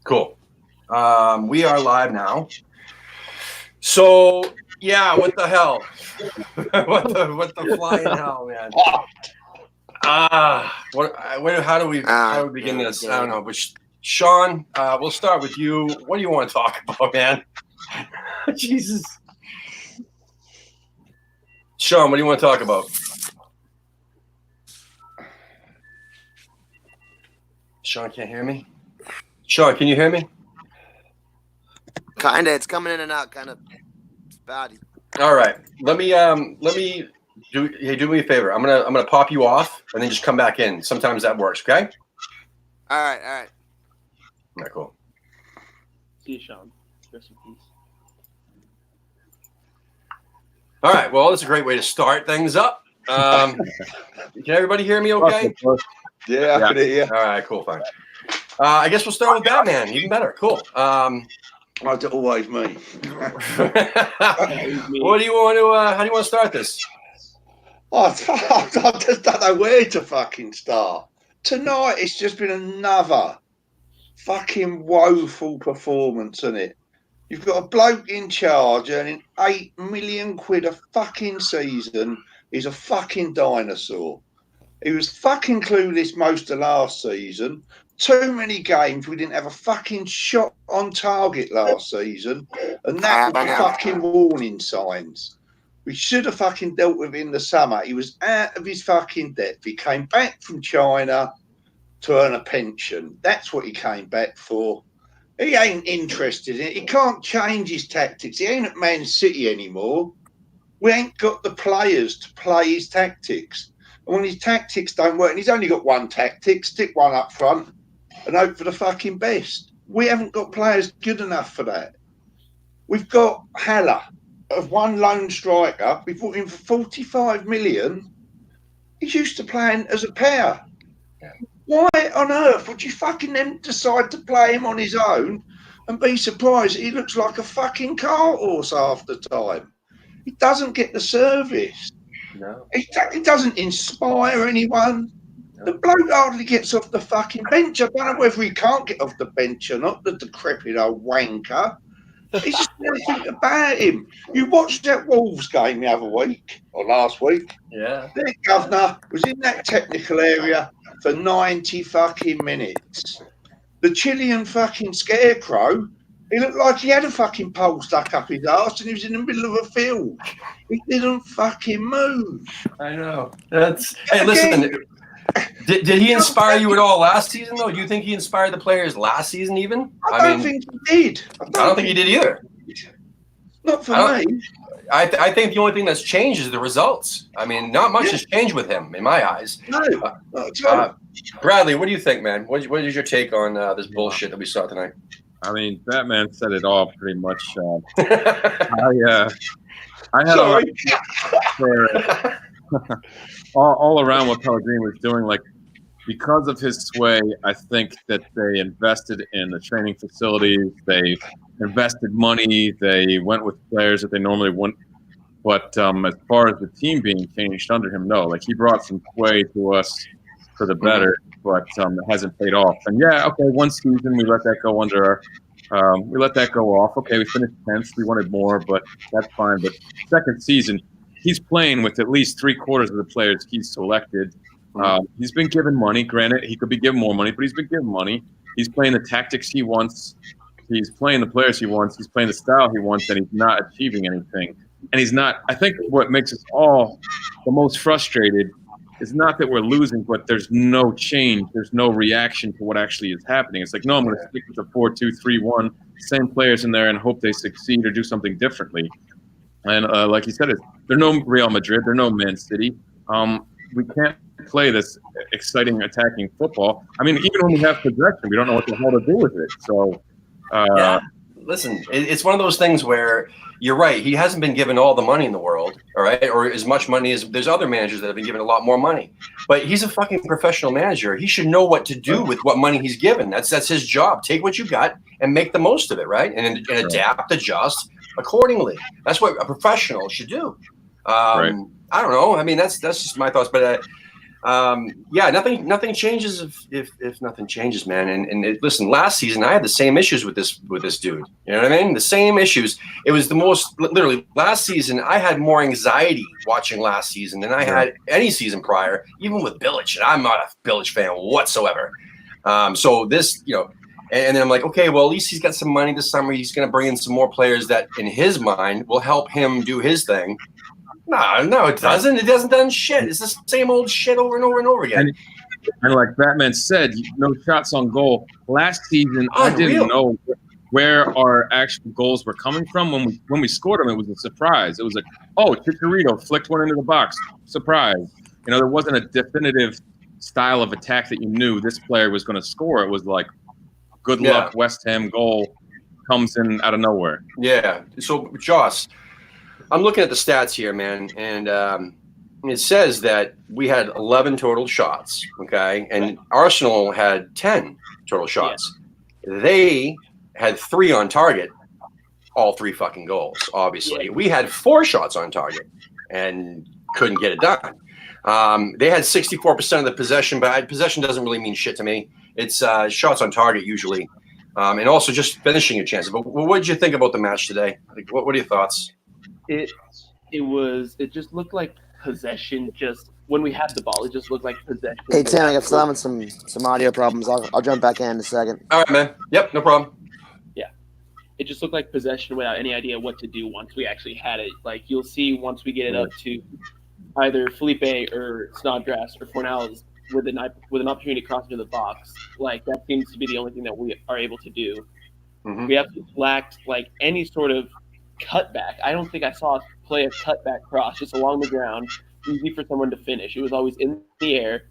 Cool. We are live now. So yeah, what the hell? what the flying hell, man? How do we begin this? I don't know. But Sean, we'll start with you. What do you want to talk about, man? Jesus. Sean, what do you want to talk about? Sean can't hear me. Sean, can you hear me? Kinda. It's coming in and out. Kind of spotty. All right. Let me do me a favor. I'm gonna pop you off and then just come back in. Sometimes that works. Okay. All right. All right. Cool. See you, Sean. Rest in peace. All right. Well, that's a great way to start things up. Can everybody hear me? Okay. Yeah, I can hear you. All right. Cool. Fine. I guess we'll start with Batman. Even better. Cool. It's always me. What do you want to? How do you want to start this? I just don't know where to fucking start. Tonight, it's just been another fucking woeful performance, isn't it? You've got a bloke in charge earning £8 million a fucking season. He's a fucking dinosaur. He was fucking clueless most of last season. Too many games. We didn't have a fucking shot on target last season. And that was the fucking warning signs. We should have fucking dealt with it in the summer. He was out of his fucking depth. He came back from China to earn a pension. That's what he came back for. He ain't interested in it. He can't change his tactics. He ain't at Man City anymore. We ain't got the players to play his tactics. And when his tactics don't work, and he's only got one tactic, stick one up front and hope for the fucking best. We haven't got players good enough for that. We've got Haller of one lone striker. We bought him for 45 million. He's used to playing as a pair. Yeah. Why on earth would you fucking then decide to play him on his own and be surprised he looks like a fucking cart horse half the time? He doesn't get the service. No. He doesn't inspire anyone. No. The bloke hardly gets off the fucking bench. I don't know whether he can't get off the bench or not, the decrepit old wanker. He's just nothing about him. You watched that Wolves game the other week, or last week. Yeah. Their governor was in that technical area for 90 fucking minutes. The Chilean fucking scarecrow, he looked like he had a fucking pole stuck up his arse and he was in the middle of a field. He didn't fucking move. I know. Hey, listen. Did he inspire you at all last season, though? Do you think he inspired the players last season even? I don't think he did. I don't think he did either. Not for me. I think the only thing that's changed is the results. I mean, not much has changed with him, in my eyes. No. Bradley, what do you think, man? What is your take on this bullshit that we saw tonight? I mean, Batman said it all pretty much. I had all around what Pellegrini was doing, like, because of his sway, I think that they invested in the training facilities. They invested money. They went with players that they normally wouldn't. But as far as the team being changed under him, no. Like, he brought some sway to us for the better, but it hasn't paid off. And yeah, okay, one season we let that go under our we let that go off. Okay, we finished 10th. We wanted more, but that's fine. But second season, he's playing with at least 3/4 of the players he's selected. He's been given money. Granted, he could be given more money, but he's been given money. He's playing the tactics he wants. He's playing the players he wants. He's playing the style he wants, and he's not achieving anything. And he's not – I think what makes us all the most frustrated is not that we're losing, but there's no change. There's no reaction to what actually is happening. It's like, no, I'm going to stick with the 4-2-3-1, same players in there, and hope they succeed or do something differently. And like you said, they're no Real Madrid. They're no Man City. We can't play this exciting attacking football. I mean, even when we have possession, we don't know what the hell to do with it. So, yeah. Listen, it's one of those things where you're right. He hasn't been given all the money in the world, all right, or as much money as there's other managers that have been given a lot more money. But he's a fucking professional manager. He should know what to do with what money he's given. That's his job. Take what you got and make the most of it, right? And adapt, adjust accordingly. That's what a professional should do. Right. I don't know. I mean, that's just my thoughts. But yeah, nothing changes if nothing changes, man. Listen, last season I had the same issues with this dude. You know what I mean? The same issues. It was the most literally last season. I had more anxiety watching last season than I had any season prior, even with Bilic. And I'm not a Bilic fan whatsoever. So this, and then I'm like, okay, well, at least he's got some money this summer. He's going to bring in some more players that, in his mind, will help him do his thing. No, it doesn't. It hasn't done shit. It's the same old shit over and over and over again. And like Batman said, no shots on goal. Last season, I didn't know where our actual goals were coming from. When we scored them, it was a surprise. It was like, oh, Chicharito flicked one into the box. Surprise. There wasn't a definitive style of attack that you knew this player was going to score. It was like, good luck, West Ham goal comes in out of nowhere. Yeah. So, Joss, I'm looking at the stats here, man, and it says that we had 11 total shots, okay? And Arsenal had 10 total shots. Yeah. They had 3 on target, all 3 fucking goals, obviously. Yeah. We had 4 shots on target and couldn't get it done. They had 64% of the possession, but possession doesn't really mean shit to me. It's shots on target usually, and also just finishing your chances. But what did you think about the match today? Like, what are your thoughts? It just looked like possession. Just when we had the ball, it just looked like possession. Hey Tim, I'm still having some audio problems. I'll jump back in a second. All right, man. Yep, no problem. Yeah, it just looked like possession without any idea what to do once we actually had it. Like you'll see once we get it up to either Felipe or Snodgrass or Fornals with an opportunity to cross into the box. Like that seems to be the only thing that we are able to do. Mm-hmm. We have lacked like any sort of cutback. I don't think I saw us play a cutback cross just along the ground, easy for someone to finish. It was always in the air,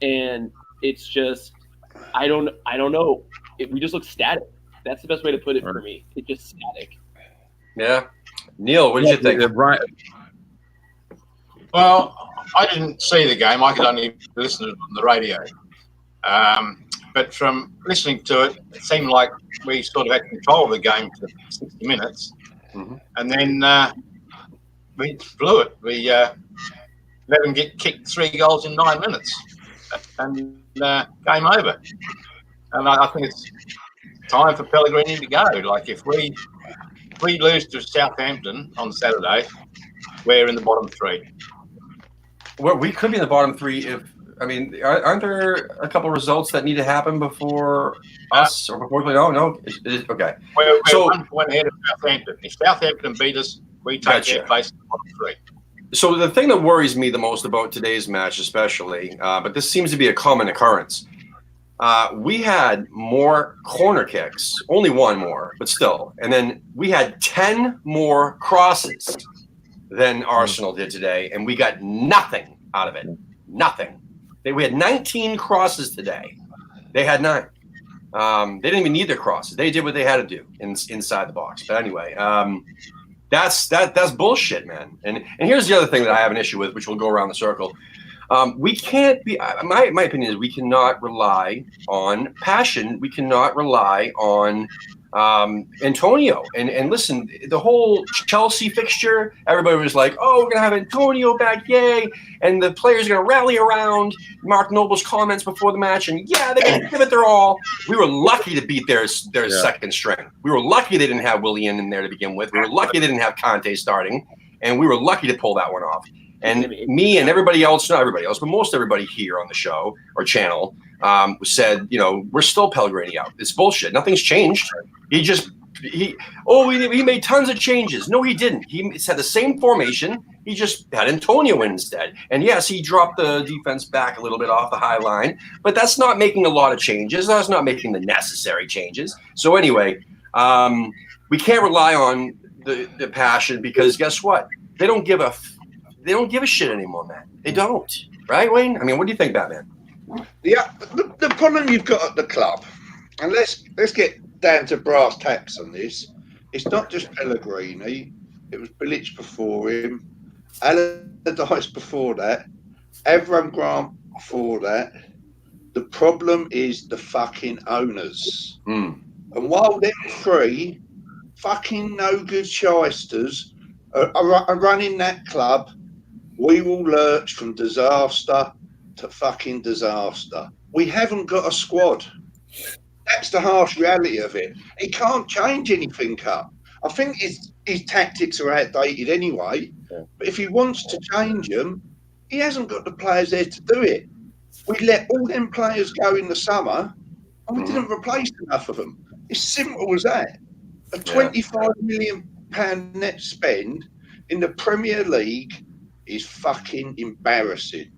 and it's just I don't know. We just look static. That's the best way to put it for me. It's just static. Yeah, Neil, what did you think? Brian? Well, I didn't see the game. I could only listen to it on the radio. But from listening to it, it seemed like we sort of had control of the game for 60 minutes. Mm-hmm. And then we blew it. We let them get kicked 3 goals in 9 minutes. And game over. And I think it's time for Pellegrini to go. Like, if we lose to Southampton on Saturday, we're in the bottom 3. Well, we could be in the bottom 3 aren't there a couple of results that need to happen before us or before? No. Okay. We're 1 point ahead of Southampton. If Southampton beat us, we take their place in the bottom 3. So the thing that worries me the most about today's match, especially, but this seems to be a common occurrence. We had more corner kicks, only 1 more, but still, and then we had 10 more crosses than Arsenal did today, and we got nothing out of it. Nothing. We had 19 crosses today. They had 9. They didn't even need their crosses. They did what they had to do inside the box. But anyway, that's bullshit, man. And here's the other thing that I have an issue with, which will go around the circle. We can't be. My opinion is we cannot rely on passion. We cannot rely on Antonio. And listen, the whole Chelsea fixture, everybody was like, "Oh, we're gonna have Antonio back, yay!" And the players are gonna rally around Mark Noble's comments before the match, and they're gonna give it their all. We were lucky to beat their second string. We were lucky they didn't have Willian in there to begin with. We were lucky they didn't have Conte starting, and we were lucky to pull that one off. And me and everybody else, not everybody else, but most everybody here on the show or channel said, we're still Pellegrini out. It's bullshit. Nothing's changed. He made tons of changes. No, he didn't. He had the same formation. He just had Antonio in instead. And yes, he dropped the defense back a little bit off the high line, but that's not making a lot of changes. That's not making the necessary changes. So anyway, we can't rely on the passion because guess what? They don't give a shit anymore, man. They don't. Right, Wayne? I mean, what do you think, Batman? Yeah, the problem you've got at the club, and let's get down to brass tacks on this. It's not just Pellegrini. It was Bilic before him, Allardyce before that, Avram Grant before that. The problem is the fucking owners. And while them 3 fucking no good shysters are running that club, we will lurch from disaster to fucking disaster. We haven't got a squad. That's the harsh reality of it. He can't change anything up. I think his tactics are outdated anyway. But if he wants to change them, he hasn't got the players there to do it. We let all them players go in the summer, and we didn't replace enough of them. It's simple as that. A £25 million net spend in the Premier League is fucking embarrassing.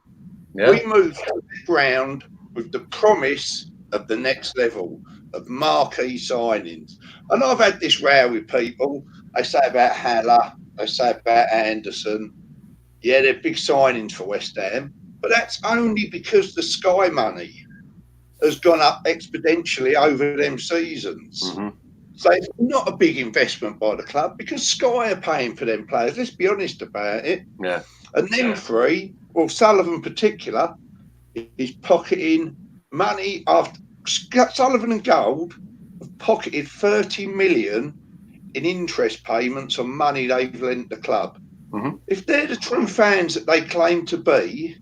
Yeah. We moved to the ground with the promise of the next level of marquee signings. And I've had this row with people. They say about Haller, they say about Anderson. Yeah, they're big signings for West Ham, but that's only because the Sky money has gone up exponentially over them seasons. So it's not a big investment by the club because Sky are paying for them players. Let's be honest about it. Yeah. And them three, well, Sullivan in particular, is pocketing money after Sullivan and Gold have pocketed 30 million in interest payments on money they've lent the club. If they're the true fans that they claim to be,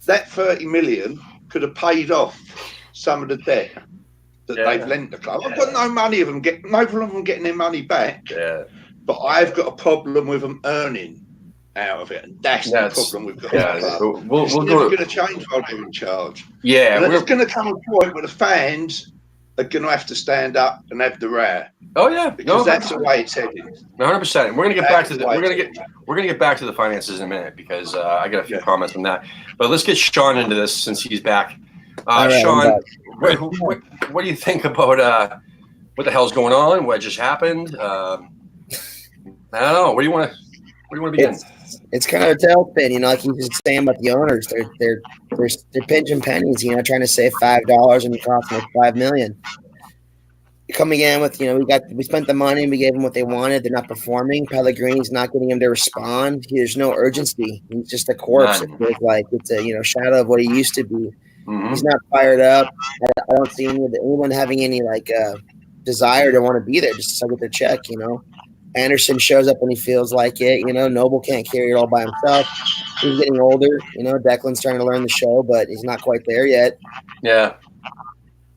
that 30 million could have paid off some of the debt that they've lent the club. I've got no money of them no problem of them getting their money back. But I've got a problem with them earning out of it, and that's the problem we've got. It's never going to change while they're in charge. And it's going to come a point where the fans are going to have to stand up and have the row. Oh yeah, because that's the way it's heading. 100%. We're going to get back to we're going to get back to the finances in a minute because I got a few comments on that. But let's get Sean into this since he's back. Sean, what do you think about what the hell's going on? What just happened? I don't know. Where do you want to begin? It's kind of a tailspin, you know, like you just saying about the owners. They're pinching pennies, you know, trying to save $5 and it costs them like $5 million. Coming in with, you know, we spent the money, we gave them what they wanted. They're not performing. Pellegrini's not getting them to respond. There's no urgency. He's just a corpse. It feels like it's a, you know, shadow of what he used to be. He's not fired up. I don't see anyone having any like desire to want to be there just to get their check, you know. Anderson shows up when he feels like it, you know. Noble can't carry it all by himself. He's getting older, you know. Declan's trying to learn the show, but he's not quite there yet. Yeah.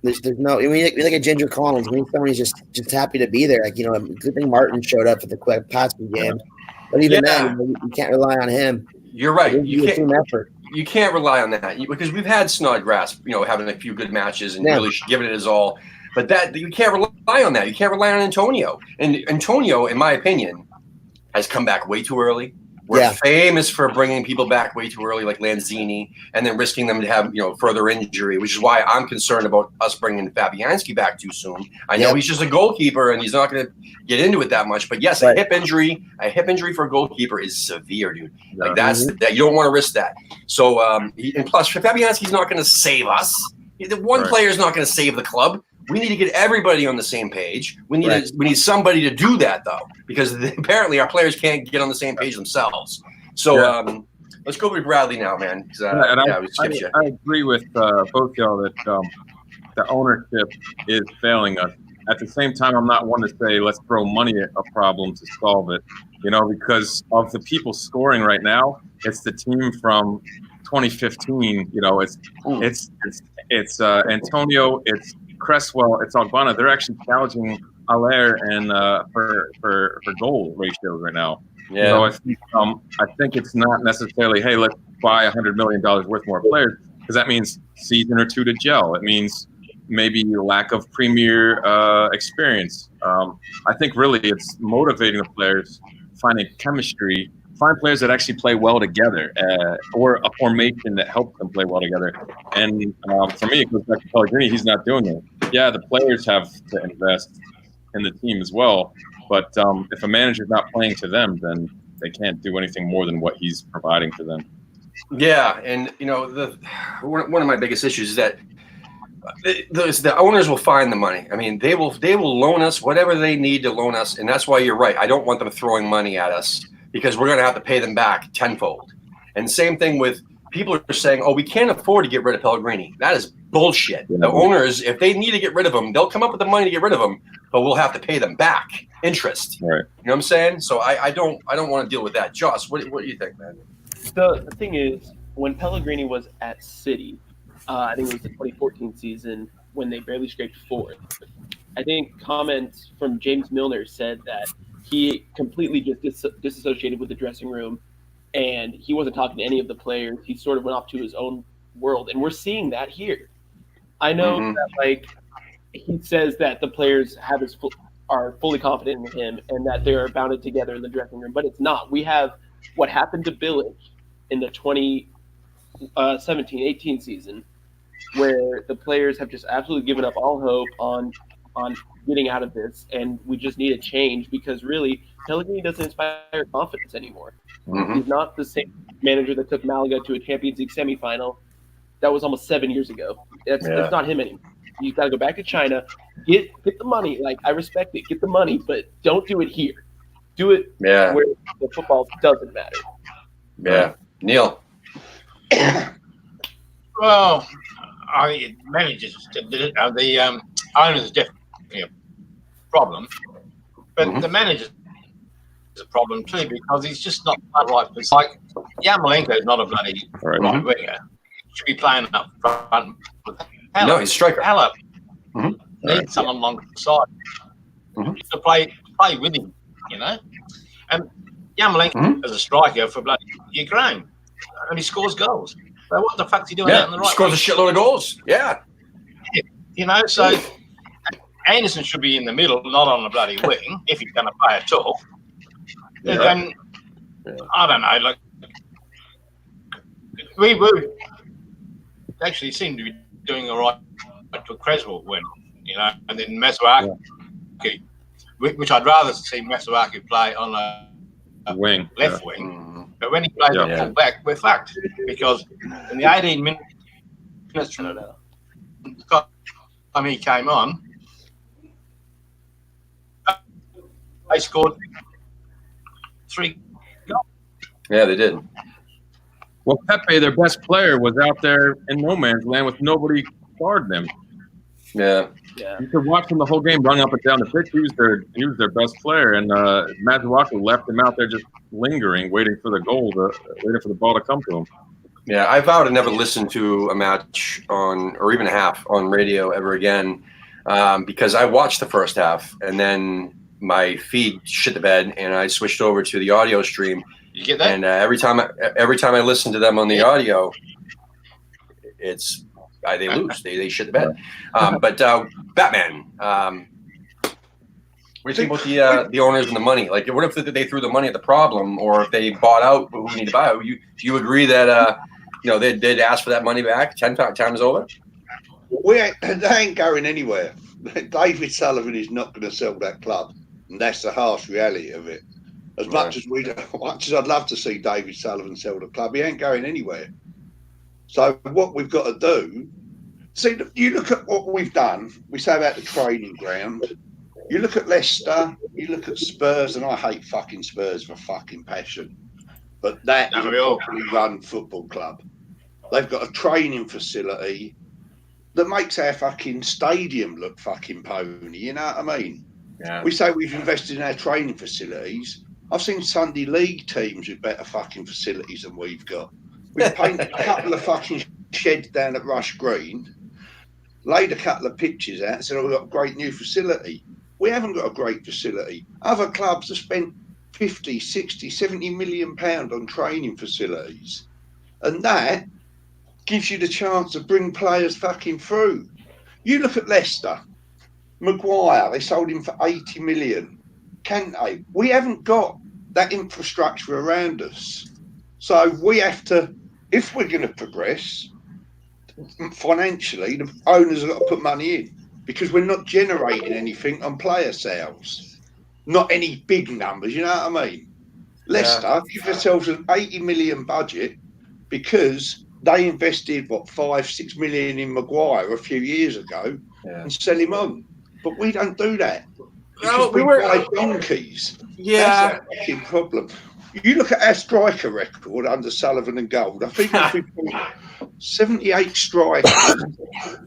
There's no. I mean, we look at Ginger Collins. We need someone who's just happy to be there. Like, you know, good thing Martin showed up at the Patsy game, but even then, you can't rely on him. You're right. You can't rely on that because we've had Snodgrass, you know, having a few good matches and really giving it his all. But that you can't rely on that. You can't rely on Antonio. And Antonio, in my opinion, has come back way too early. We're famous for bringing people back way too early, like Lanzini, and then risking them to have, you know, further injury, which is why I'm concerned about us bringing Fabianski back too soon. I know he's just a goalkeeper and he's not going to get into it that much. But yes, a hip injury for a goalkeeper is severe, dude. Like that you don't want to risk that. So and plus, Fabianski's not going to save us. The one player is not going to save the club. We need to get everybody on the same page. We need somebody to do that, though, because apparently our players can't get on the same page themselves. So let's go with Bradley now, man. I agree with both y'all that the ownership is failing us. At the same time, I'm not one to say let's throw money at a problem to solve it, you know, because of the people scoring right now. It's the team from 2015. You know, it's Antonio. It's Cresswell, it's Ogbonna. They're actually challenging Allaire and for goal ratios right now. So I think it's not necessarily, hey, let's buy $100 million worth more players, because that means season or two to gel. It means maybe lack of premier experience. I think really it's motivating the players, finding chemistry, find players that actually play well together, or a formation that helps them play well together. And for me, it goes back to Pellegrini. He's not doing it. Yeah, the players have to invest in the team as well. But if a manager's not playing to them, then they can't do anything more than what he's providing to them. Yeah, and you know, one of my biggest issues is that the owners will find the money. I mean, they will loan us whatever they need to loan us, and that's why you're right. I don't want them throwing money at us, because we're going to have to pay them back tenfold. And same thing with people are saying, oh, we can't afford to get rid of Pellegrini. That is bullshit. The owners, if they need to get rid of him, they'll come up with the money to get rid of him, but we'll have to pay them back interest. Right. You know what I'm saying? So I don't want to deal with that. Joss, what do you think, man? The thing is, when Pellegrini was at City, I think it was the 2014 season when they barely scraped fourth. I think comments from James Milner said that he completely just disassociated with the dressing room, and he wasn't talking to any of the players. He sort of went off to his own world, and we're seeing that here. I know that, like, he says that the players are fully confident in him and that they are bounded together in the dressing room, but it's not. We have what happened to Bilic in the 2017-18 season, where the players have just absolutely given up all hope on getting out of this, and we just need a change because really Pellegrini doesn't inspire confidence anymore. He's not the same manager that took Malaga to a Champions League semifinal. That was almost 7 years ago. It's not him anymore. You got to go back to China, get the money. Like, I respect it, get the money, but don't do it here. Do it where the football doesn't matter. Yeah, Neil. Well, managers, the owners is definitely a problem, but the manager is a problem too because he's just not right. It's like Yarmolenko is not a bloody right winger. He should be playing up front with Halep. No, he's a striker. Halep needs someone alongside to play with him, you know. And Yarmolenko as a striker for bloody Ukraine, and he scores goals. So what the fuck's he doing out in the right? He scores a shitload of goals. Yeah. You know, so Anderson should be in the middle, not on the bloody wing, if he's going to play at all. And I don't know, like we actually seem to be doing all right to Creswell win, you know, and then Masuaki, which I'd rather see Masuaki play on a wing, left wing. But when he plays on full back, we're fucked because in the 18 minutes time he came on, they scored 3 goals. Yeah, they did. Well, Pepe, their best player, was out there in no man's land with nobody guarding him. Yeah. You could watch him the whole game, run up and down the pitch. He was their best player, and Masuaku left him out there just lingering, waiting for the goal, waiting for the ball to come to him. Yeah, I vow to never listen to a match or even a half on radio ever again, because I watched the first half and then my feed shit the bed, and I switched over to the audio stream. You get that? And every time I listen to them on the audio, it's they lose. They shit the bed. But Batman, what do you think about the owners and the money? Like, what if they threw the money at the problem, or if they bought out who need to buy out? Do you agree that they'd ask for that money back 10 times over? They ain't going anywhere. David Sullivan is not going to sell that club, and that's the harsh reality of it. As much as I'd love to see David Sullivan sell the club, he ain't going anywhere. So what we've got to do, see, you look at what we've done. We say about the training ground. You look at Leicester, you look at Spurs, and I hate fucking Spurs for fucking passion. But that is a properly run football club. They've got a training facility that makes our fucking stadium look fucking pony. You know what I mean? Yeah. We say we've invested in our training facilities. I've seen Sunday League teams with better fucking facilities than we've got. We've painted a couple of fucking sheds down at Rush Green, laid a couple of pitches out, and said, we've got a great new facility. We haven't got a great facility. Other clubs have spent 50, 60, 70 million pounds on training facilities. And that gives you the chance to bring players fucking through. You look at Leicester, Maguire, they sold him for 80 million. Kante, we haven't got that infrastructure around us. So we have to, if we're going to progress financially, the owners have got to put money in because we're not generating anything on player sales. Not any big numbers, you know what I mean? Leicester give themselves an 80 million budget because they invested, 5-6 million in Maguire a few years ago and sell him on. But we don't do that. Because we buy donkeys. Yeah. That's our fucking problem. You look at our striker record under Sullivan and Gold. I think we've got 78 strikers,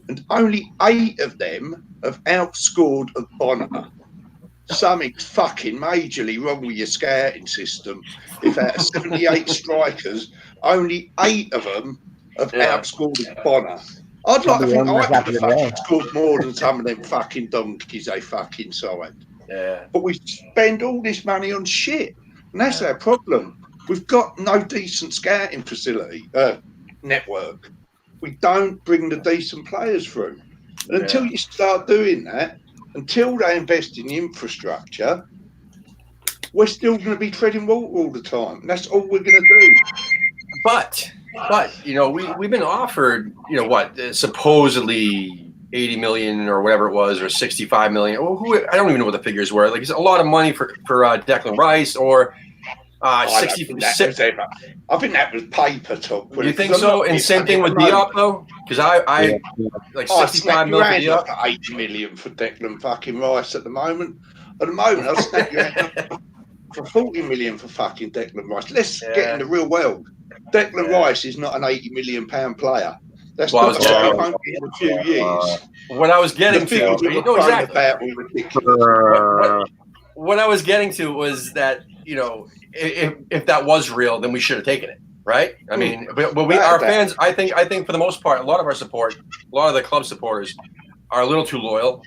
and only 8 of them have outscored a Bonner. Something's fucking majorly wrong with your scouting system. If out of 78 strikers, only 8 of them have outscored Bonner. I'd like to Probably think one I that's could have happened fucking today. scored more than some of them fucking donkeys they fucking signed. Yeah. But we spend all this money on shit. And that's our problem. We've got no decent scouting facility, network. We don't bring the decent players through. And until you start doing that, until they invest in the infrastructure, we're still going to be treading water all the time. And that's all we're going to do. But you know, we've been offered, you know, what, supposedly 80 million or whatever it was, or 65 million. I don't even know what the figures were. Like, it's a lot of money for Declan Rice, or 66. I think that was paper talk. You think so? And same thing with Diop, though, because I like 65 million for Diop. Like 8 million for Declan fucking Rice at the moment. At the moment, I'll snap you out for 40 million for fucking Declan Rice. Let's get in the real world. Declan Rice is not an 80 million pound player. That's not what he won't be in a few years. What I was getting to, you know, exactly. What I was getting to was that, you know, if that was real, then we should have taken it, right? I mean, but our fans, I think for the most part, a lot of our support, a lot of the club supporters are a little too loyal.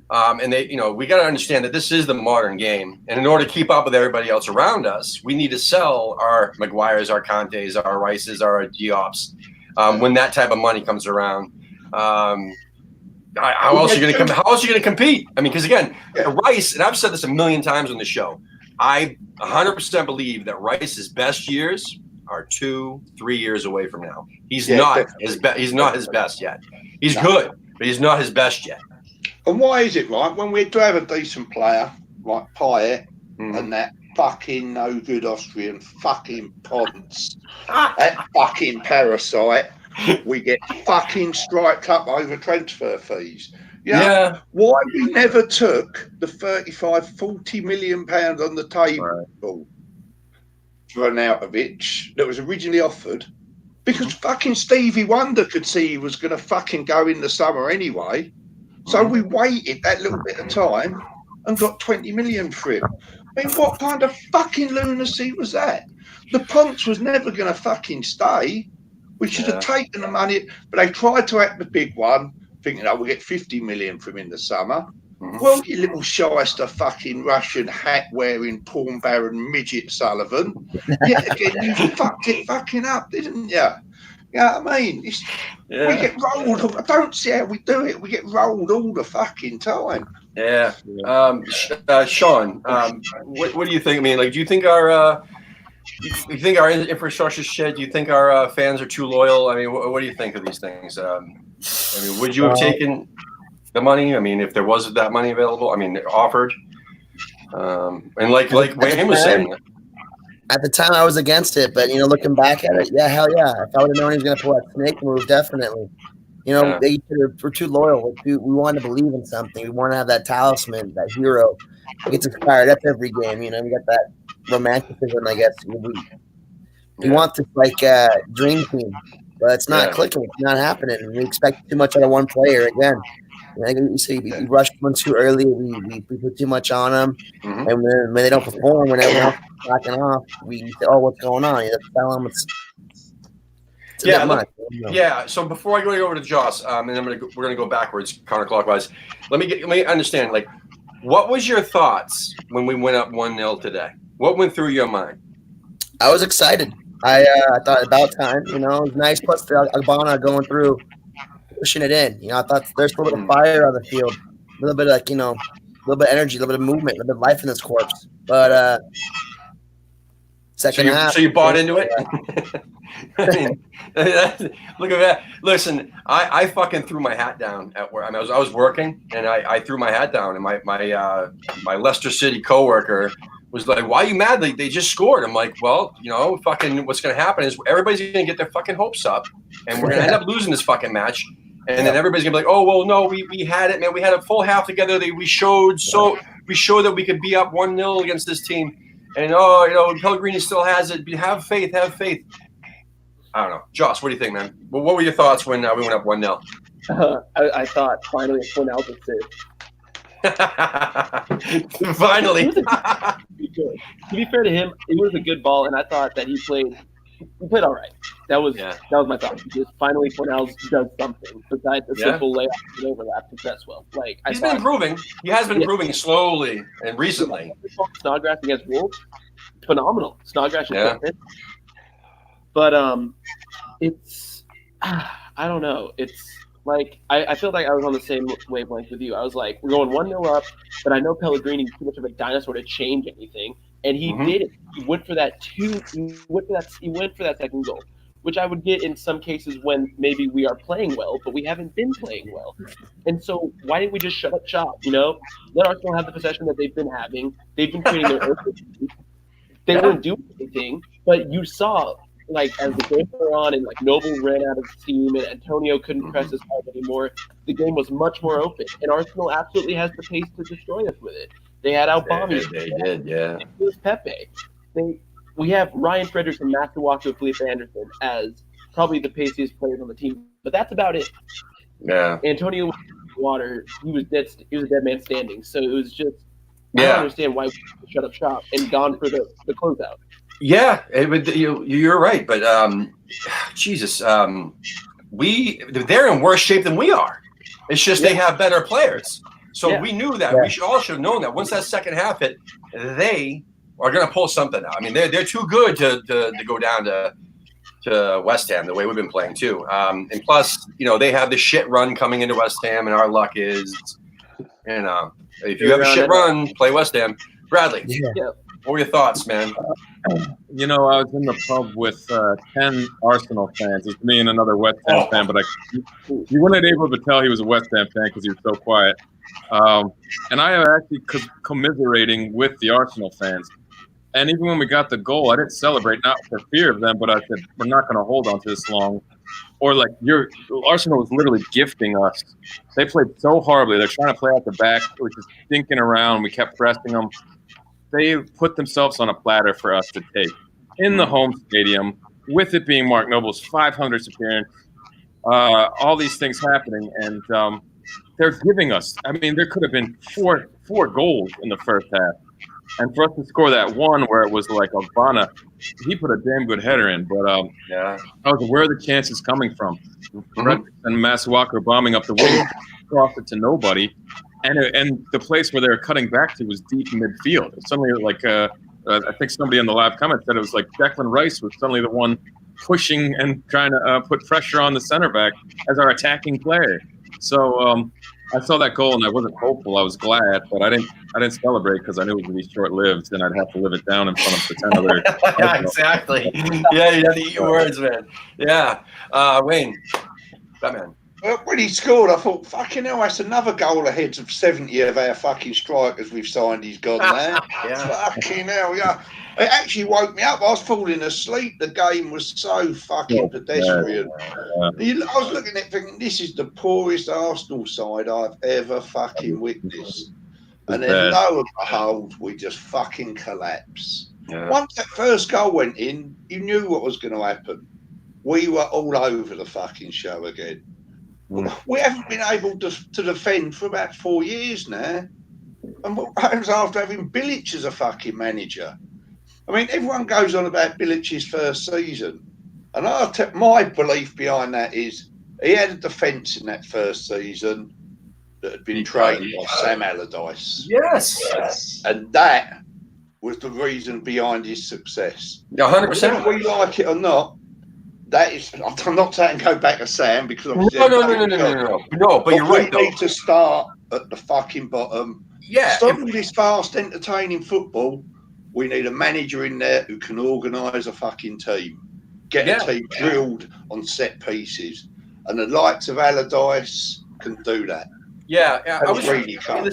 And they, you know, we got to understand that this is the modern game, and in order to keep up with everybody else around us, we need to sell our Maguires, our Contes, our Rices, our Diops. When that type of money comes around, how else are you going to compete? I mean, because again, Rice, and I've said this a million times on the show, I 100% believe that Rice's best years are 2-3 years away from now. He's not his best yet. He's good, but he's not his best yet. And why is it, right? When we do have a decent player like Payet and that fucking no good Austrian fucking Ponce, that fucking parasite, we get fucking striped up over transfer fees. Yeah. Why we never took the 35-40 million pounds on the table for Arnautovic that was originally offered? Because fucking Stevie Wonder could see he was going to fucking go in the summer anyway. So we waited that little bit of time and got 20 million for him. I mean, what kind of fucking lunacy was that? The Ponce was never going to fucking stay. We should have taken the money, but they tried to act the big one, thinking, we'll get 50 million from him in the summer. Well, you little shyster fucking Russian hat-wearing porn baron midget Sullivan. Yet again, you fucked it fucking up, didn't you? You know what I mean? We get rolled. I don't see how we do it. We get rolled all the fucking time. Yeah. Sean, what do you think? I mean, like, do you think our infrastructure shit? Do you think our fans are too loyal? I mean, what do you think of these things? I mean, would you have taken the money? I mean, if there was that money available, I mean, offered. And like Wayne was saying. At the time, I was against it, but, you know, looking back at it, hell yeah. If I would have known he was going to pull that snake move, definitely. You know, we're too loyal. We want to believe in something. We want to have that talisman, that hero. It gets expired. That's every game. You know, we got that romanticism, I guess. We want this, like, dream team, but it's not clicking. It's not happening. We expect too much out of one player again. Like you say, we rushed one too early. We put too much on them, and when they don't perform, when everyone else is backing off, we say, "Oh, what's going on?" You have to tell them it's So before I go over to Joss, and we're gonna go backwards counterclockwise. Let me understand. Like, what was your thoughts when we went up 1-0 today? What went through your mind? I was excited. I thought about time. You know, it was nice. Plus, Agbana going through. Pushing it in, you know, I thought there's a little bit of fire on the field, a little bit of, like, you know, a little bit of energy, a little bit of movement, a little bit of life in this corpse. But second half. So you bought into it? I mean, look at that. Listen, I fucking threw my hat down at work. I mean, I was working, and I threw my hat down, and my Leicester City coworker was like, "Why are you mad? They just scored." I'm like, "Well, you know, fucking what's going to happen is everybody's going to get their fucking hopes up, and we're going to end up losing this fucking match." And then everybody's gonna be like, "Oh well, no, we had it, man. We had a full half together. We showed that we could be up 1-0 against this team, and you know, Pellegrini still has it. Have faith, have faith." I don't know, Joss. What do you think, man? Well, what were your thoughts when we went up 1-0? I thought finally Fornell would save. Finally. To be fair to him, it was a good ball, and I thought that he played we played all right. That was my thought. Just finally, Cornell's does something besides a simple layoff and overlap to Cresswell. Like he's been improving. He has been improving slowly and recently. Snodgrass against Wolves, phenomenal. Snodgrass just but it's I don't know. It's like I feel like I was on the same wavelength with you. I was like, we're going 1-0 up, but I know Pellegrini's too much of a dinosaur to change anything, and he did it. He went for that He went for that second goal, which I would get in some cases when maybe we are playing well, but we haven't been playing well. And so why didn't we just shut up shop? Let Arsenal have the possession that they've been having. They've been creating their own. They weren't doing anything, but you saw. Like as the game went on and like Noble ran out of steam and Antonio couldn't press as hard anymore, the game was much more open. And Arsenal absolutely has the pace to destroy us with it. They had Albani. They did, yeah. It was Pepe. We have Ryan Fredericks and Matt Walker, Felipe Anderson as probably the paciest players on the team, but that's about it. Yeah. Antonio Water, he was a dead man standing. So it was just I don't understand why we shut up shop and gone for the closeout. Yeah, you're right, but Jesus, they're in worse shape than we are. It's just they have better players, so we knew that. We all should have known that. Once that second half hit, they are going to pull something out. I mean, they're too good to go down to West Ham the way we've been playing too. And plus, they have the shit run coming into West Ham, and our luck is, if you have a shit run, play West Ham. Bradley. Yeah. What were your thoughts, man? I was in the pub with 10 Arsenal fans. It's me and another West Ham fan, but you weren't able to tell he was a West Ham fan because he was so quiet. And I am actually commiserating with the Arsenal fans. And even when we got the goal, I didn't celebrate, not for fear of them, but I said, we're not going to hold on to this long. Or Arsenal was literally gifting us. They played so horribly. They're trying to play out the back. We were just dinking around. We kept pressing them. They put themselves on a platter for us to take in the home stadium, with it being Mark Noble's 500th appearance, all these things happening, and they're giving us. I mean, there could have been four goals in the first half, and for us to score that one where it was like Albana, he put a damn good header in. But I was where are the chances coming from? And Masuaku bombing up the wing, crossed it to nobody. And the place where they were cutting back to was deep midfield. Suddenly, I think somebody in the live comment said it was like Declan Rice was suddenly the one pushing and trying to put pressure on the center back as our attacking player. So I saw that goal and I wasn't hopeful. I was glad, but I didn't celebrate because I knew it would be short-lived and I'd have to live it down in front of the 10 other. Yeah, exactly. Yeah, you have to eat your words, man. Yeah, Wayne, Batman. When he scored, I thought, fucking hell, that's another goal ahead of 70 of our fucking strikers we've signed. He's gone there. Fucking hell, yeah. It actually woke me up. I was falling asleep. The game was so fucking pedestrian. I was looking at it thinking, this is the poorest Arsenal side I've ever fucking witnessed. And then lo and behold, we just fucking collapse. Yeah. Once that first goal went in, you knew what was going to happen. We were all over the fucking show again. We haven't been able to defend for about 4 years now. And what happens after having Bilic as a fucking manager? I mean, everyone goes on about Bilic's first season. And my belief behind that is he had a defence in that first season that had been trained by Sam Allardyce. Yes. And that was the reason behind his success. 100%. Whether we like it or not, that is, I'm not saying go back to Sam because I'm no, but you're right. We need to start at the fucking bottom. Yeah. Stop this fast, entertaining football. We need a manager in there who can organise a fucking team, get a team drilled on set pieces, and the likes of Allardyce can do that. Yeah, I was really I'm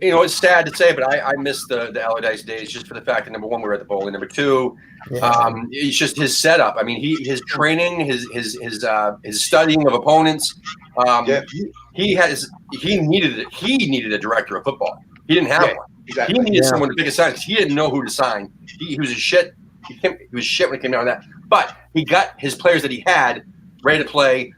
it's sad to say, but I miss the Allardyce days just for the fact that number one, we were at the bowling. Number two, it's just his setup. I mean, his training, his studying of opponents. He needed a director of football. He didn't have one. Exactly. He needed someone to pick a side. He didn't know who to sign. He was a shit. He was shit when it came down to that. But he got his players that he had ready to play.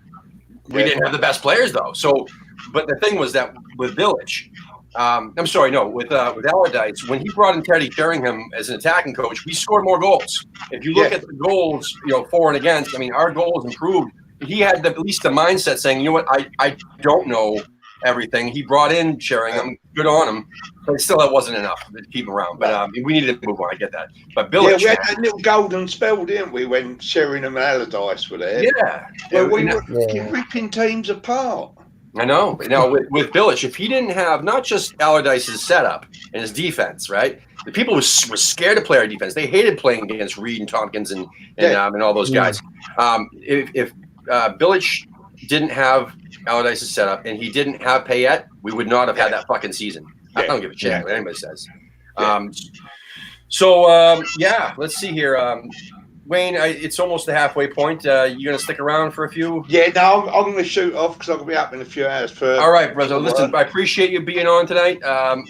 We didn't have the best players though. So. But the thing was that with Bilic, I'm sorry, no, with Allardyce, when he brought in Teddy Sheringham as an attacking coach, we scored more goals. If you look at the goals, for and against, I mean, our goals improved. He had at least the mindset saying, you know what, I don't know everything. He brought in Sheringham, good on him, but still that wasn't enough to keep him around. But we needed to move on, I get that. But Bilic, we had that little golden spell, didn't we, when Sheringham and Allardyce were there? Yeah. Well, we were ripping teams apart. I know. Now with Bilic, if he didn't have not just Allardyce's setup and his defense, right? The people were scared to play our defense. They hated playing against Reed and Tompkins and all those guys. If Bilic didn't have Allardyce's setup and he didn't have Payet, we would not have had that fucking season. I don't give a shit what anybody says. Let's see here. Wayne, it's almost the halfway point. You going to stick around for a few? Yeah, no, I'm going to shoot off because I'm going to be up in a few hours. All right, brother. Listen, I appreciate you being on tonight.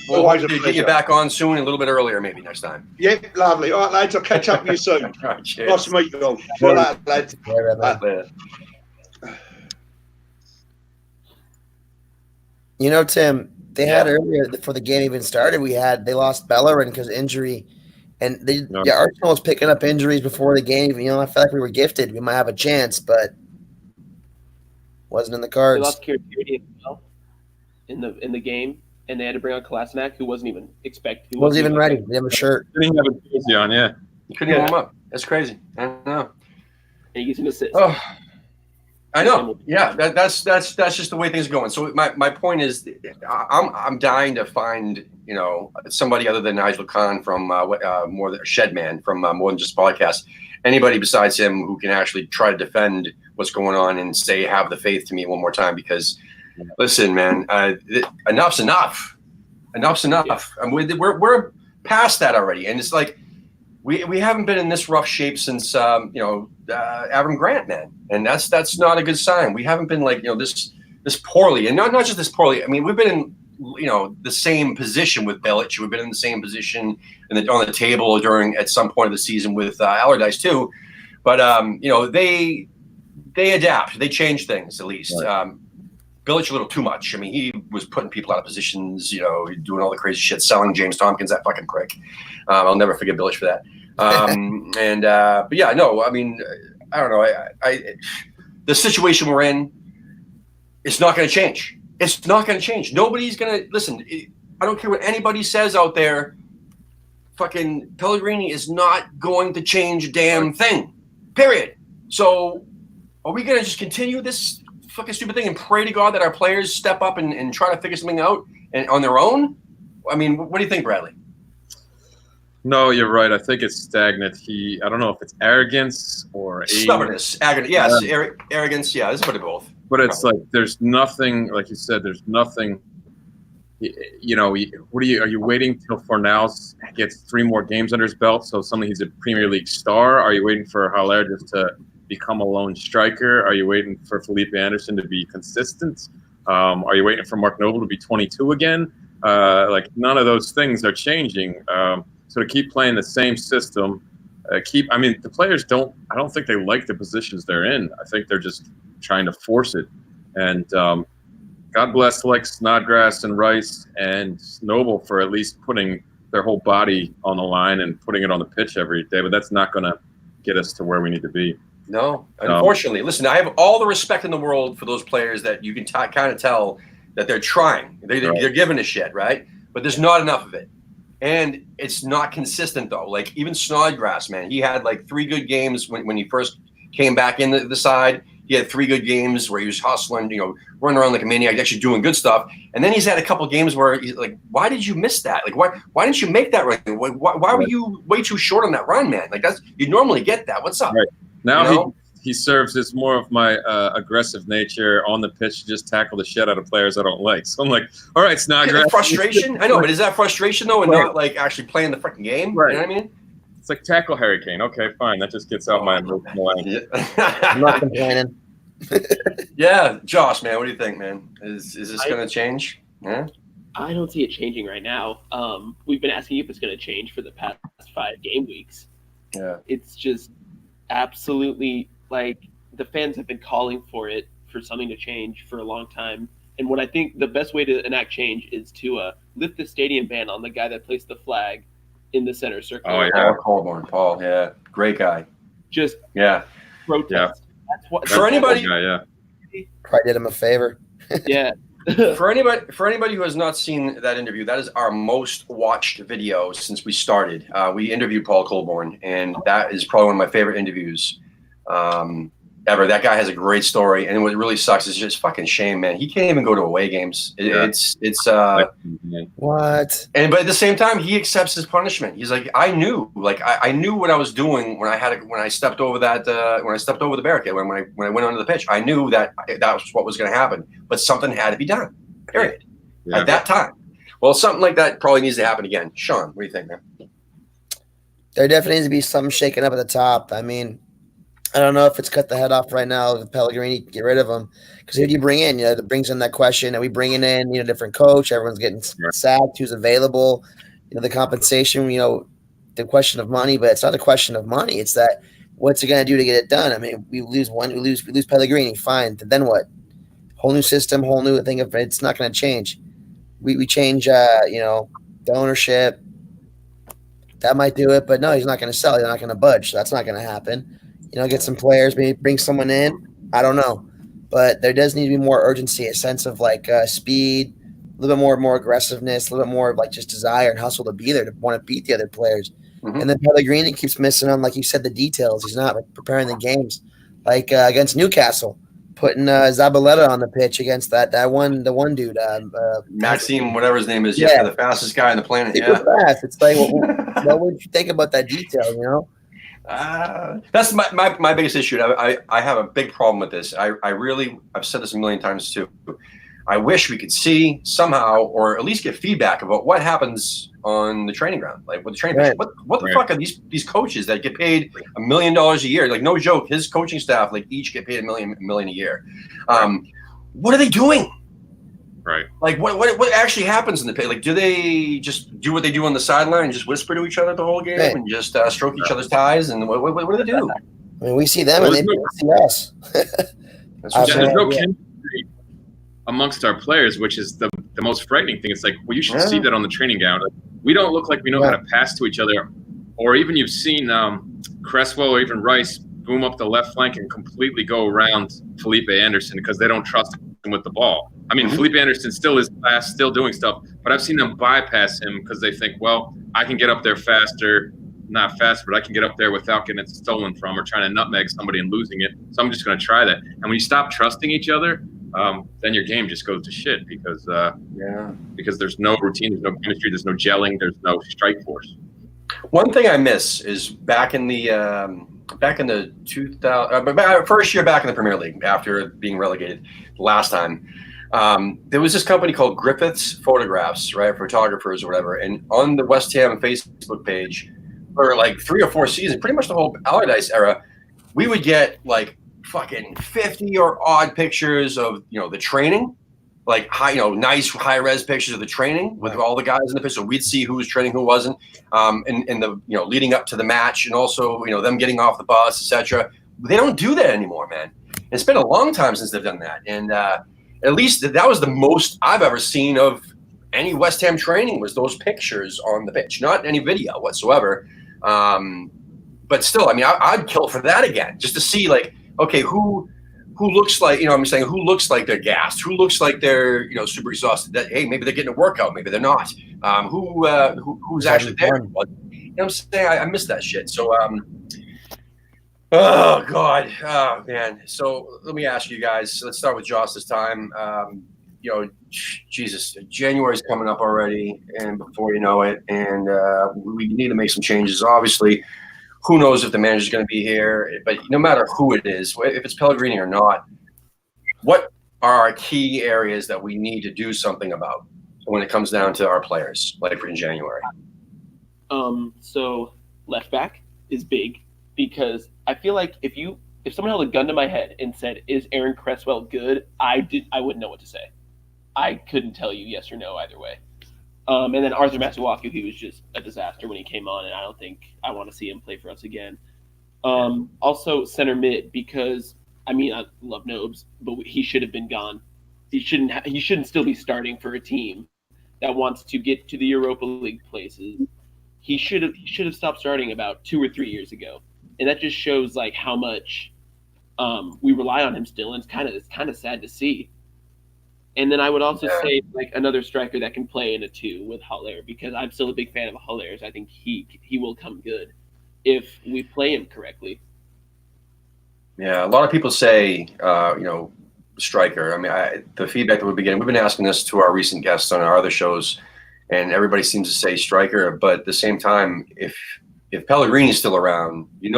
We'll get you back on soon, a little bit earlier, maybe next time. Yeah, lovely. All right, lads, I'll catch up with you soon. All right, cheers. Nice to meet you all. See you later, lads. Tim, they had earlier before the game even started. They lost Bellerin because injury. And Arsenal was picking up injuries before the game. I felt like we were gifted. We might have a chance, but wasn't in the cards. They lost Kieran as well in the game, and they had to bring on Kolasinac, who wasn't even expected. He wasn't even ready. He didn't have a shirt. Didn't have a jersey on, You couldn't warm up. That's crazy. I don't know. And he gets an assist. Oh, I know. Yeah, that's just the way things are going. So my point is, I'm dying to find somebody other than Nigel Khan from Shedman from More Than Just Podcast. Anybody besides him who can actually try to defend what's going on and say have the faith to me one more time. Because listen, man, enough's enough. Enough's enough. Yeah. I mean, we're past that already, and it's like we haven't been in this rough shape since Avram Grant, man, and that's not a good sign. We haven't been like this poorly, and not just this poorly. I mean, we've been in the same position with Bilic. We've been in the same position on the table at some point of the season with Allardyce too. But they adapt, they change things at least. Right. Bilic a little too much. I mean, he was putting people out of positions, doing all the crazy shit, selling James Tompkins, that fucking prick. I'll never forget Bilic for that. But yeah, no, I mean, I don't know. The situation we're in, it's not going to change. It's not going to change. Nobody's going to listen. I don't care what anybody says out there. Fucking Pellegrini is not going to change a damn thing. Period. So are we going to just continue this fucking stupid thing and pray to God that our players step up and try to figure something out and on their own? I mean, what do you think, Bradley? No, you're right. I think it's stagnant. I don't know if it's arrogance or stubbornness. Yes, arrogance. Yeah, it's a bit of both. But it's like there's nothing, like you said, there's nothing. What are you waiting till Fornals gets 3 more games under his belt? So suddenly he's a Premier League star? Are you waiting for Haller just to become a lone striker? Are you waiting for Felipe Anderson to be consistent? Are you waiting for Mark Noble to be 22 again? None of those things are changing. So to keep playing the same system, the players I don't think they like the positions they're in. I think they're just trying to force it. And God bless Snodgrass and Rice and Noble for at least putting their whole body on the line and putting it on the pitch every day. But that's not going to get us to where we need to be. No, unfortunately. Listen, I have all the respect in the world for those players that you can kind of tell that they're trying. They're giving a shit, right? But there's not enough of it. And it's not consistent, though. Like, even Snodgrass, man, he had, 3 good games when he first came back in the side. He had 3 good games where he was hustling, running around like a maniac, actually doing good stuff. And then he's had a couple games where he's like, why did you miss that? Like, why didn't you make that run? Why were you way too short on that run, man? Like, you normally get that. What's up? Right. Now he serves as more of my aggressive nature on the pitch to just tackle the shit out of players I don't like. So I'm like, all right, Snodgrass. Frustration? I know, but is that frustration, though, and not, actually playing the freaking game? Right. You know what I mean? It's like tackle Harry Kane. Okay, fine. That just gets out my emotional anger. I'm not complaining. Yeah, Josh, man, what do you think, man? Is this going to change? Yeah. I don't see it changing right now. We've been asking if it's going to change for the past 5 game weeks. Yeah. It's just absolutely the fans have been calling for something to change for a long time. And what I think the best way to enact change is to lift the stadium ban on the guy that placed the flag in the center circle. Oh, yeah. Paul, yeah, great guy. Just Yeah. protest. Yeah. That's what. For anybody, Yeah. Probably did him a favor. Yeah. for anybody who has not seen that interview, that is our most watched video since we started. We interviewed Paul Colborne, and that is probably one of my favorite interviews ever. That guy has a great story, and what really sucks is just fucking shame, man. He can't even go to away games. It's What? but at the same time, he accepts his punishment. He's like, I knew what I was doing when I stepped over the barricade, when I went onto the pitch. I knew that was what was going to happen, but something had to be done. Period. Yeah. At that time. Well, something like that probably needs to happen again. Sean, what do you think, man? There definitely needs to be something shaken up at the top. I mean, I don't know if it's cut the head off right now with Pellegrini, get rid of him. Because who do you bring in? That brings in that question. Are we bringing in, different coach? Everyone's getting sacked. Who's available? The compensation, the question of money. But it's not a question of money. It's that what's it going to do to get it done? I mean, we lose Pellegrini. Fine. Then what? Whole new system, whole new thing. It's not going to change. We change, the ownership. That might do it. But no, he's not going to sell. He's not going to budge. So that's not going to happen. Get some players, maybe bring someone in. I don't know. But there does need to be more urgency, a sense of speed, a little bit more aggressiveness, a little bit more of just desire and hustle to be there, to want to beat the other players. Mm-hmm. And then Pellegrini keeps missing on, like you said, the details. He's not preparing the games. Against Newcastle, putting Zabaleta on the pitch against the one dude. Maxime, whatever his name is, the fastest guy on the planet. Yeah. Fast. It's like, what would you think about that detail, That's my biggest issue. I have a big problem with this. I've said this a million times too. I wish we could see somehow, or at least get feedback about what happens on the training ground. With the training, right. What the fuck are these coaches that get paid $1 million a year? No joke, his coaching staff each get paid $1 million a year. What are they doing? Right. What actually happens in the pay? Do they just do what they do on the sideline and just whisper to each other the whole game and just stroke each other's ties? And what do they do? I mean, we see them and they see us. There's no chemistry amongst our players, which is the most frightening thing. It's you should see that on the training ground. We don't look like we know how to pass to each other. Or even you've seen Cresswell or even Rice boom up the left flank and completely go around Felipe Anderson because they don't trust him with the ball. I mean, Felipe Anderson still is fast, still doing stuff, but I've seen them bypass him because they think, well, I can get up there faster, not faster, but I can get up there without getting it stolen from or trying to nutmeg somebody and losing it. So I'm just going to try that. And when you stop trusting each other, then your game just goes to shit because there's no routine, there's no chemistry, there's no gelling, there's no strike force. One thing I miss is back in the 2000 first year back in the Premier League after being relegated last time. There was this company called Griffiths Photographs, right? Photographers or whatever. And on the West Ham Facebook page for 3 or 4 seasons, pretty much the whole Allardyce era, we would get fucking 50 or odd pictures of, the training, nice high res pictures of the training with all the guys in the pitch. So we'd see who was training, who wasn't, in the, leading up to the match and also, them getting off the bus, etc. They don't do that anymore, man. And it's been a long time since they've done that. And, at least that was the most I've ever seen of any West Ham training was those pictures on the pitch, not any video whatsoever. But still, I mean, I'd kill for that again, just to see okay, who looks like, who looks like they're gassed, who looks like they're, super exhausted, that, hey, maybe they're getting a workout, maybe they're not. Who's actually there? I'm saying I miss that shit. So, oh God, oh man. So let me ask you guys. Let's start with Joss this time. Jesus, January's coming up already, and before you know it, and we need to make some changes. Obviously, who knows if the manager's going to be here? But no matter who it is, if it's Pellegrini or not, what are our key areas that we need to do something about when it comes down to our players, for in January? So left back is big. Because I feel like if someone held a gun to my head and said, "Is Aaron Cresswell good?" I wouldn't know what to say. I couldn't tell you yes or no either way. And then Arthur Masuaku, he was just a disaster when he came on, and I don't think I want to see him play for us again. Also center mid, because I love Nobes, but he should have been gone he shouldn't still be starting for a team that wants to get to the Europa League places. He should have stopped starting about 2 or 3 years ago, and that just shows like how much we rely on him still, and it's kind of sad to see. And then I would also say like another striker that can play in a 2 with Haller, because I'm still a big fan of Haller's. I think he will come good if we play him correctly. Yeah, a lot of people say, striker. I mean, the feedback that we've been asking this to our recent guests on our other shows, and everybody seems to say striker. But at the same time, if Pellegrini's still around, he's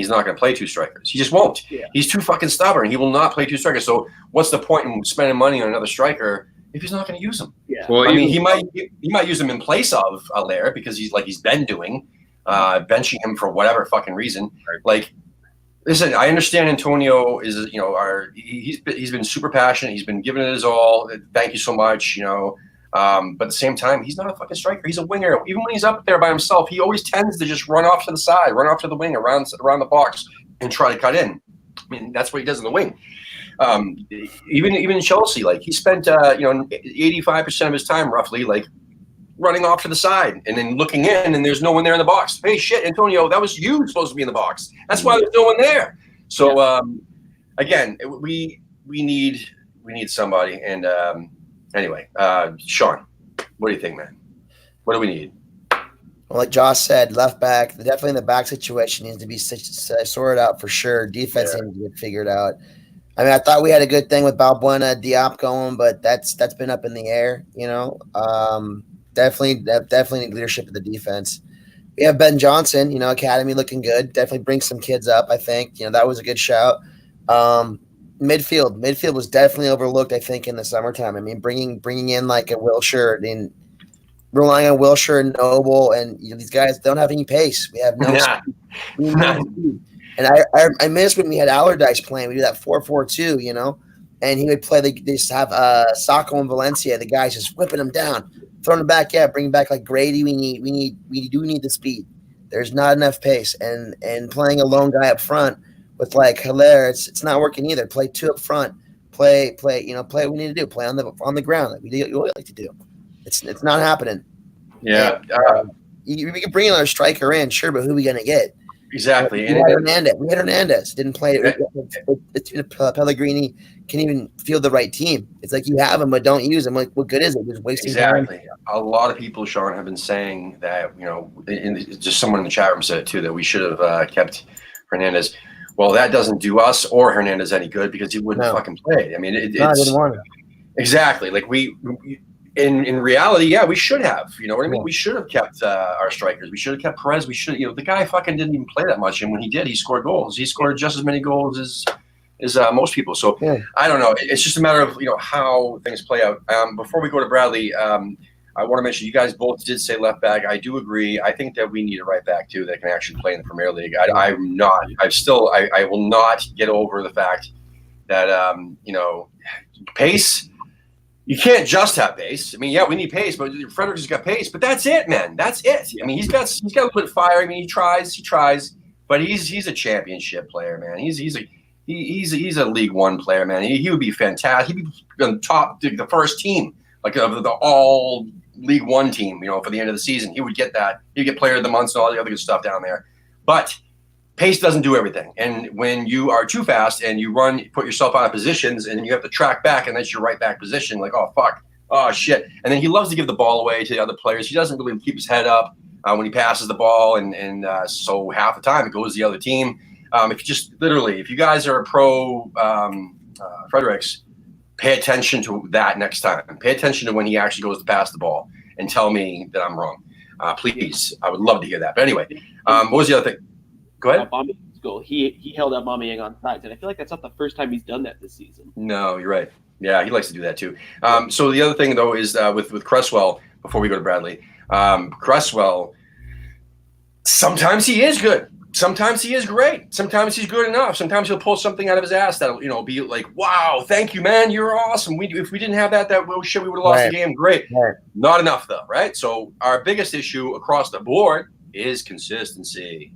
not going to play 2 strikers. He just won't. Yeah. He's too fucking stubborn. He will not play 2 strikers. So what's the point in spending money on another striker if he's not going to use them? Yeah. Well, he might use them in place of Allaire because he's been doing, benching him for whatever fucking reason. Right. Like, listen, I understand Antonio is, he's been super passionate. He's been giving it his all. Thank you so much, but at the same time, he's not a fucking striker. He's a winger. Even when he's up there by himself, he always tends to just run off to the side, run off to the wing, around the box, and try to cut in. I mean, that's what he does in the wing. Even in Chelsea, like he spent 85% of his time roughly like running off to the side and then looking in, and there's no one there in the box. Hey, shit, Antonio, that was you supposed to be in the box. That's why there's no one there. So again, we need somebody. And anyway, Sean, what do you think, man? What do we need? Well, like Josh said, left back, definitely the back situation needs to be sorted out for sure. Defense needs to get figured out. I mean, I thought we had a good thing with Balbuena, Diop going, but that's been up in the air, Definitely need leadership of the defense. We have Ben Johnson, academy looking good. Definitely bring some kids up, I think. That was a good shout. Midfield was definitely overlooked, I think, in the summertime. I mean, bringing in like a Wilshere and relying on Wilshere and Noble, and these guys don't have any pace. We have no speed. And I miss when we had Allardyce playing. We do that 4-4-2, and he would play. They just have Sacco and Valencia. The guys just whipping them down, throwing them back. Yeah, bringing back like Grady. We do need the speed. There's not enough pace, and playing a lone guy up front with like Haller, it's not working either. Play 2 up front. Play what we need to do. Play on the ground like we like to do. It's not happening. Yeah, we can bring another striker in, sure, but who are we gonna get? Exactly. We had Hernandez. Didn't play. Pellegrini can't even field the right team. It's like you have him, but don't use him. Like, what good is it? Just wasting time. A lot of people, Sean, have been saying that, just someone in the chat room said it too, that we should have kept Hernandez. Well, that doesn't do us or Hernandez any good because he wouldn't fucking play. I mean, I didn't want him. Exactly. Like in reality, yeah, we should have. You know what I mean? We should have kept our strikers. We should have kept Perez. We should. The guy fucking didn't even play that much, and when he did, he scored goals. He scored just as many goals as most people. So I don't know. It's just a matter of how things play out. Before we go to Bradley, I want to mention you guys both did say left back. I do agree. I think that we need a right back too that can actually play in the Premier League. I will not get over the fact that pace. You can't just have pace. I mean, yeah, we need pace, but Fredericks has got pace. But that's it, man. That's it. I mean, he's got a little bit of fire. I mean, he tries, but he's a championship player, man. He's a League One player, man. He would be fantastic. He'd be on top, the first team, like of the all League One team. For the end of the season, he would get that. He'd get Player of the Month and all the other good stuff down there. But pace doesn't do everything. And when you are too fast and you put yourself out of positions and you have to track back and that's your right back position, like, oh, fuck, oh, shit. And then he loves to give the ball away to the other players. He doesn't really keep his head up when he passes the ball. And so half the time it goes to the other team. If you guys are pro Fredericks, pay attention to that next time. Pay attention to when he actually goes to pass the ball and tell me that I'm wrong. Please. I would love to hear that. But anyway, what was the other thing? Go ahead. Aubameyang's goal. He held Aubameyang on sides, and I feel like that's not the first time he's done that this season. No, you're right. Yeah, he likes to do that too. So the other thing though is with Cresswell. Before we go to Bradley, Cresswell. Sometimes he is good. Sometimes he is great. Sometimes he's good enough. Sometimes he'll pull something out of his ass that'll be like, wow, thank you, man, you're awesome. If we didn't have that we would have lost the game. Great. Right. Not enough though, right? So our biggest issue across the board is consistency.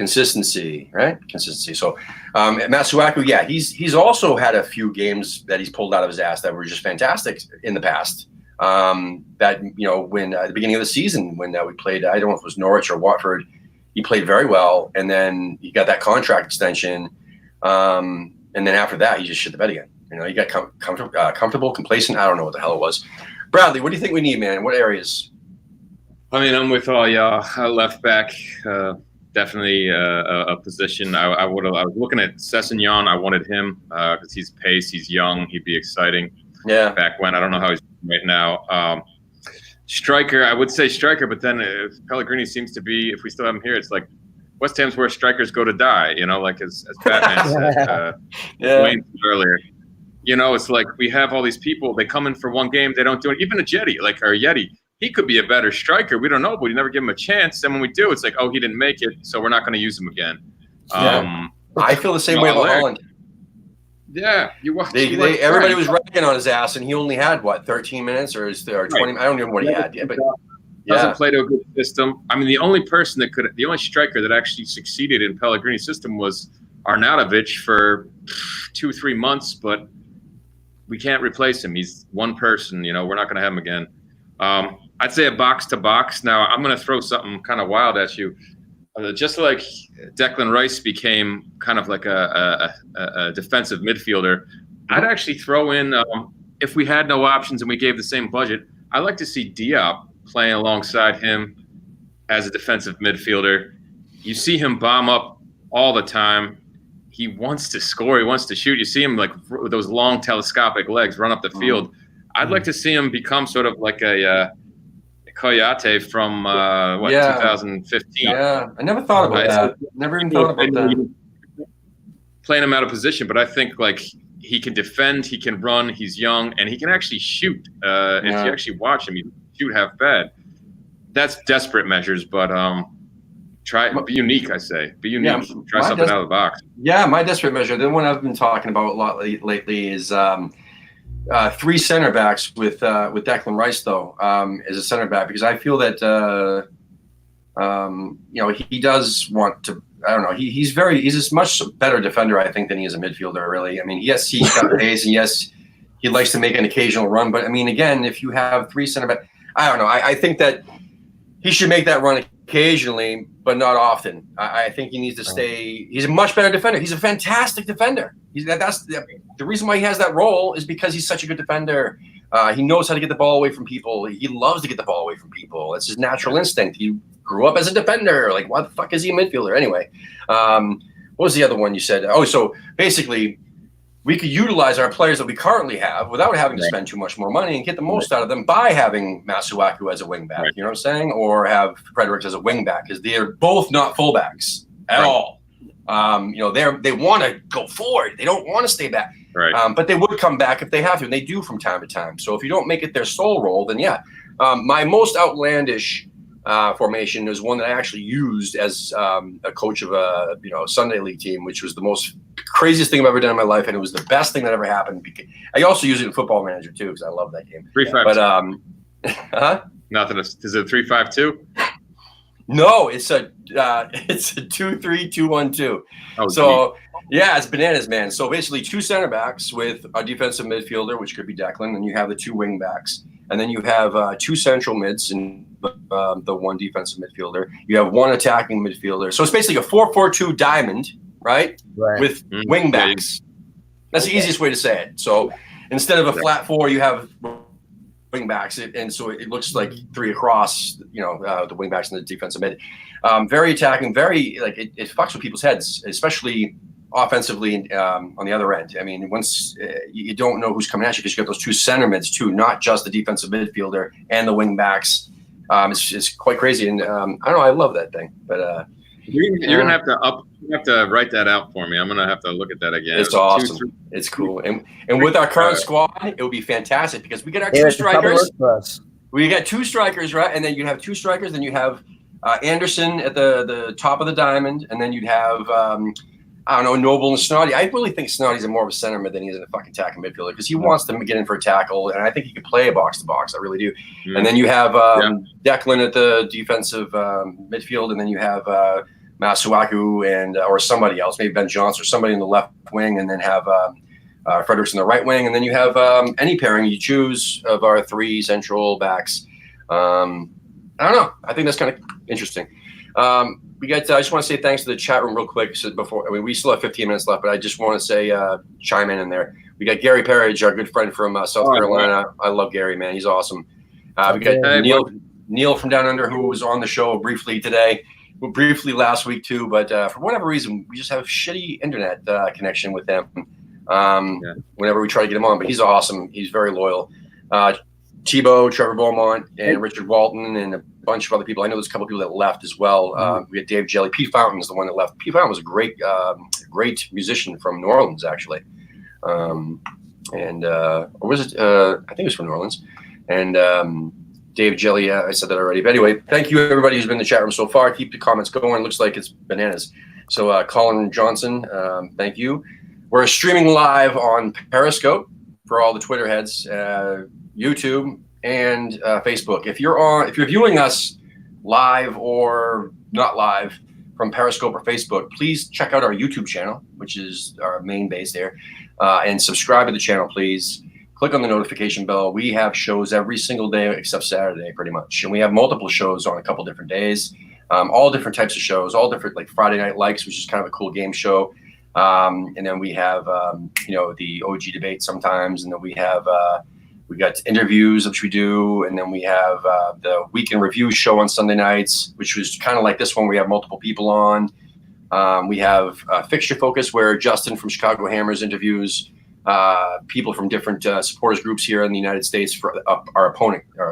consistency, right? Consistency. So Masuaku, yeah, he's also had a few games that he's pulled out of his ass that were just fantastic in the past. That, you know, when at the beginning of the season, when we played, I don't know if it was Norwich or Watford, he played very well, and then he got that contract extension, and then after that, he just shit the bed again. You know, he got comfortable, complacent. I don't know what the hell it was. Bradley, what do you think we need, man? What areas? I mean, I'm with all y'all. Left back, definitely a position. I was looking at Sessegnon. I wanted him because he's pace, he's young, he'd be exciting. Yeah. Back when, I don't know how he's doing right now. Striker, I would say striker, but then if Pellegrini seems to be, if we still have him here, it's like West Ham's where strikers go to die. You know, like as Batman said, Wayne said earlier. You know, it's like we have all these people. They come in for one game, they don't do it. Even a Yeti, he could be a better striker. We don't know, but we never give him a chance. And when we do, it's like, oh, he didn't make it, so we're not going to use him again. I feel the same way about Holland. Yeah, everybody was ragging on his ass, and he only had what 13 minutes or 20. I don't even know what he had. Yeah, but doesn't play to a good system. I mean, the only striker that actually succeeded in Pellegrini's system was Arnautovic for 2-3 months, but we can't replace him. He's one person. You know, we're not going to have him again. I'd say a box to box. Now, I'm going to throw something kind of wild at you. Just like Declan Rice became kind of like a defensive midfielder, I'd actually throw in, if we had no options and we gave the same budget, I'd like to see Diop playing alongside him as a defensive midfielder. You see him bomb up all the time. He wants to score. He wants to shoot. You see him like with those long telescopic legs run up the field. I'd like to see him become sort of like a Koyate from 2015. Yeah, I never thought about that. Never even thought about that. Playing him out of position, but I think like he can defend, he can run, he's young, and he can actually shoot. If you actually watch him, he can shoot half bad. That's desperate measures, but be unique. I say be unique. Try something out of the box. Yeah, my desperate measure, the one I've been talking about a lot lately is 3 center backs with Declan Rice though as a center back, because I feel that you know, he does want to. I don't know. He's a much better defender, I think, than he is a midfielder. Really, I mean, yes, he's got pace, and yes, he likes to make an occasional run. But I mean, again, if you have 3 center backs, I don't know. I think that he should make that run occasionally, but not often. I think he needs to stay. He's a much better defender. He's a fantastic defender. That's the reason why he has that role, is because he's such a good defender. He knows how to get the ball away from people. He loves to get the ball away from people. It's his natural instinct. He grew up as a defender. Like, why the fuck is he a midfielder anyway? What was the other one you said? Oh, so basically, we could utilize our players that we currently have without having to spend too much more money and get the most out of them by having Masuaku as a wing back. You know what I'm saying? Or have Fredericks as a wing back, because they're both not fullbacks at all. You know, they want to go forward. They don't want to stay back. Right. But they would come back if they have to, and they do from time to time. So if you don't make it their sole role, then yeah. My most outlandish formation is one that I actually used as a coach of a Sunday league team, which was the most craziest thing I've ever done in my life, and it was the best thing that ever happened. I also use it in Football Manager too, because I love that game. 3-5. But nothing. Is it 3-5-2? No, it's a 2-3-2-1-2. Oh, so yeah, it's bananas, man. So basically 2 center backs with a defensive midfielder, which could be Declan, and you have the 2 wing backs, and then you have 2 central mids and the 1 defensive midfielder. You have 1 attacking midfielder. So it's basically a 4-4-2 diamond, right? With wing backs. That's the easiest way to say it. So instead of a flat 4, you have wing backs, and so it looks like 3 across, the wing backs and the defensive mid. Very attacking, very like it fucks with people's heads, especially offensively on the other end. I mean, once you don't know who's coming at you, because you got those 2 center mids too, not just the defensive midfielder and the wing backs. It's quite crazy, and I don't know. I love that thing, but you're gonna have to write that out for me. I'm gonna have to look at that again. It's awesome. It's cool, and with our current squad, it would be fantastic, because we get our 2 strikers. We got 2 strikers, right? And then you have 2 strikers. Then you have Anderson at the top of the diamond, and then you'd have Noble and Snoddy. I really think Snoddy's more of a center mid than he is a fucking attacking midfielder, because he wants to get in for a tackle, and I think he could play a box to box. I really do. And then you have Declan at the defensive midfield, and then you have Masuaku and or somebody else, maybe Ben Johnson or somebody in the left wing, and then have Fredericks in the right wing, and then you have any pairing you choose of our 3 central backs. I don't know. I think that's kind of interesting. We got. I just want to say thanks to the chat room real quick. So before, I mean, we still have 15 minutes left, but I just want to say chime in there. We got Gary Parriage, our good friend from South Carolina. I love Gary, man. He's awesome. We got Neil from down under, who was on the show briefly today, briefly last week too. But for whatever reason, we just have shitty internet connection with him. Whenever we try to get him on, but he's awesome. He's very loyal. Thibaut, Trevor Beaumont, and Richard Walton, and a bunch of other people. I know there's a couple of people that left as well. We had Dave Jelly. Pete Fountain is the one that left. Pete Fountain was a great musician from New Orleans, actually. Or was it? I think it was from New Orleans. And Dave Jelly, I said that already. But anyway, thank you everybody who's been in the chat room so far. Keep the comments going. Looks like it's bananas. So Colin Johnson, thank you. We're streaming live on Periscope for all the Twitter heads, YouTube, and Facebook. If you're viewing us live or not live from Periscope or Facebook, please check out our YouTube channel, which is our main base there, and subscribe to the channel, please. Click on the notification bell. We have shows every single day except Saturday, pretty much, and we have multiple shows on a couple different days, all different types of shows, all different, like Friday Night Likes, which is kind of a cool game show. And then we have, the OG debate sometimes. And then we have, we got interviews, which we do. And then we have the weekend review show on Sunday nights, which was kind of like this one. We have multiple people on. We have Fixture Focus, where Justin from Chicago Hammers interviews people from different supporters groups here in the United States for our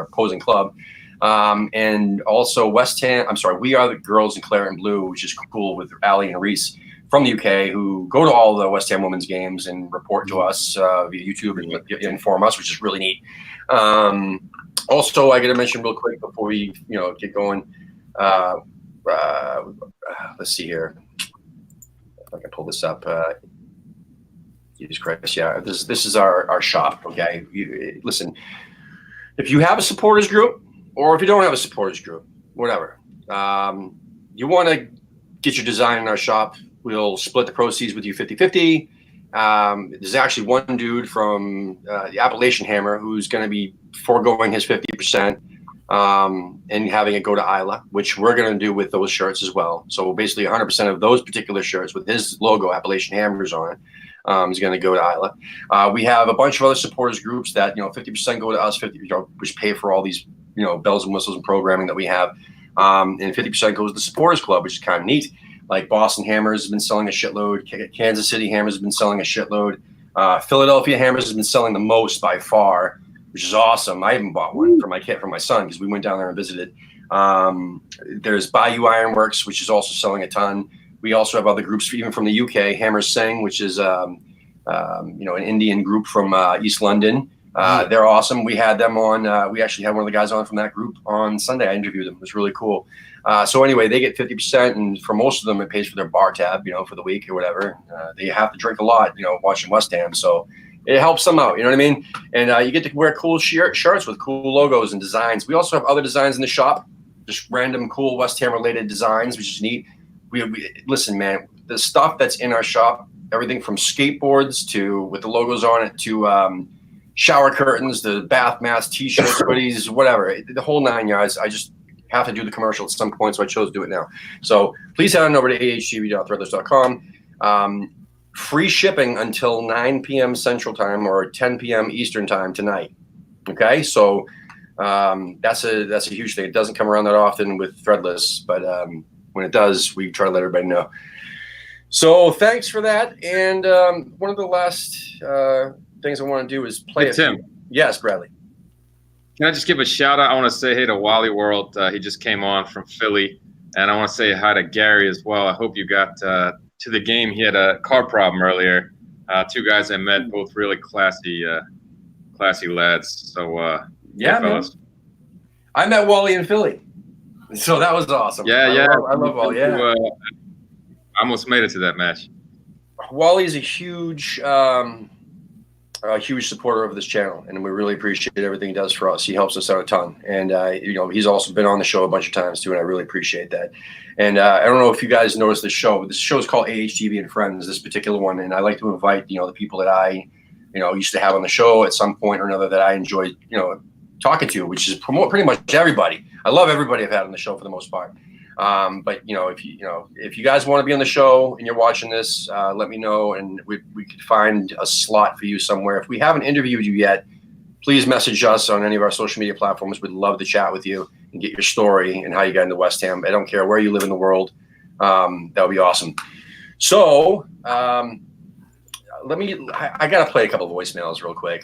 opposing club. And also We Are the Girls in Claret and Blue, which is cool, with Ali and Reese from the UK, who go to all the West Ham women's games and report to us via YouTube and inform us, which is really neat. Also, I got to mention real quick before we get going. Let's see here. If I can pull this up. Jesus Christ, yeah. This is our shop. Okay, listen. If you have a supporters group, or if you don't have a supporters group, whatever, you want to get your design in our shop. We'll split the proceeds with you 50-50. There's actually one dude from the Appalachian Hammer who's going to be foregoing his 50% and having it go to Isla, which we're going to do with those shirts as well. So basically 100% of those particular shirts with his logo, Appalachian Hammers, on it, is going to go to Isla. We have a bunch of other supporters groups that 50% go to us, 50%, which pay for all these bells and whistles and programming that we have, and 50% goes to the supporters club, which is kind of neat. Like Boston Hammers has been selling a shitload. Kansas City Hammers has been selling a shitload. Philadelphia Hammers has been selling the most by far, which is awesome. I even bought one for my son, because we went down there and visited. There's Bayou Ironworks, which is also selling a ton. We also have other groups, even from the UK. Hammers Sing, which is an Indian group from East London. They're awesome. We had them on. We actually had one of the guys on from that group on Sunday. I interviewed them. It was really cool. So anyway, they get 50%, and for most of them, it pays for their bar tab, for the week or whatever. They have to drink a lot, watching West Ham. So it helps them out. You know what I mean? And you get to wear cool shirts with cool logos and designs. We also have other designs in the shop, just random cool West Ham related designs, which is neat. We listen, man, the stuff that's in our shop, everything from skateboards to with the logos on it to shower curtains, the bath mats, t-shirts, hoodies, whatever, the whole 9 yards. I just have to do the commercial at some point, so I chose to do it now. So please head on over to ahtv.threadless.com. Free shipping until 9 p.m. Central Time or 10 p.m. Eastern Time tonight. Okay, so that's a huge thing. It doesn't come around that often with Threadless, but when it does, we try to let everybody know. So thanks for that. And one of the last things I want to do is play. Hey, Tim. Yes, Bradley. Can I just give a shout out? I want to say hey to Wally World. He just came on from Philly. And I want to say hi to Gary as well. I hope you got to the game. He had a car problem earlier. 2 guys I met, both really classy lads. So, yeah, fellas. I met Wally in Philly. So that was awesome. Yeah. I love Wally. Yeah. I almost made it to that match. Wally is a huge a huge supporter of this channel, and we really appreciate everything he does for us. He helps us out a ton, and he's also been on the show a bunch of times too, and I really appreciate that. And I don't know if you guys noticed this show. This show is called AHTV and Friends, this particular one, and I like to invite the people that I used to have on the show at some point or another that I enjoyed talking to, which is pretty much everybody. I love everybody I've had on the show for the most part. But if you guys want to be on the show and you're watching this, let me know, and we could find a slot for you somewhere. If we haven't interviewed you yet, please message us on any of our social media platforms. We'd love to chat with you and get your story and how you got into West Ham. I don't care where you live in the world. That would be awesome. So I got to play a couple of voicemails real quick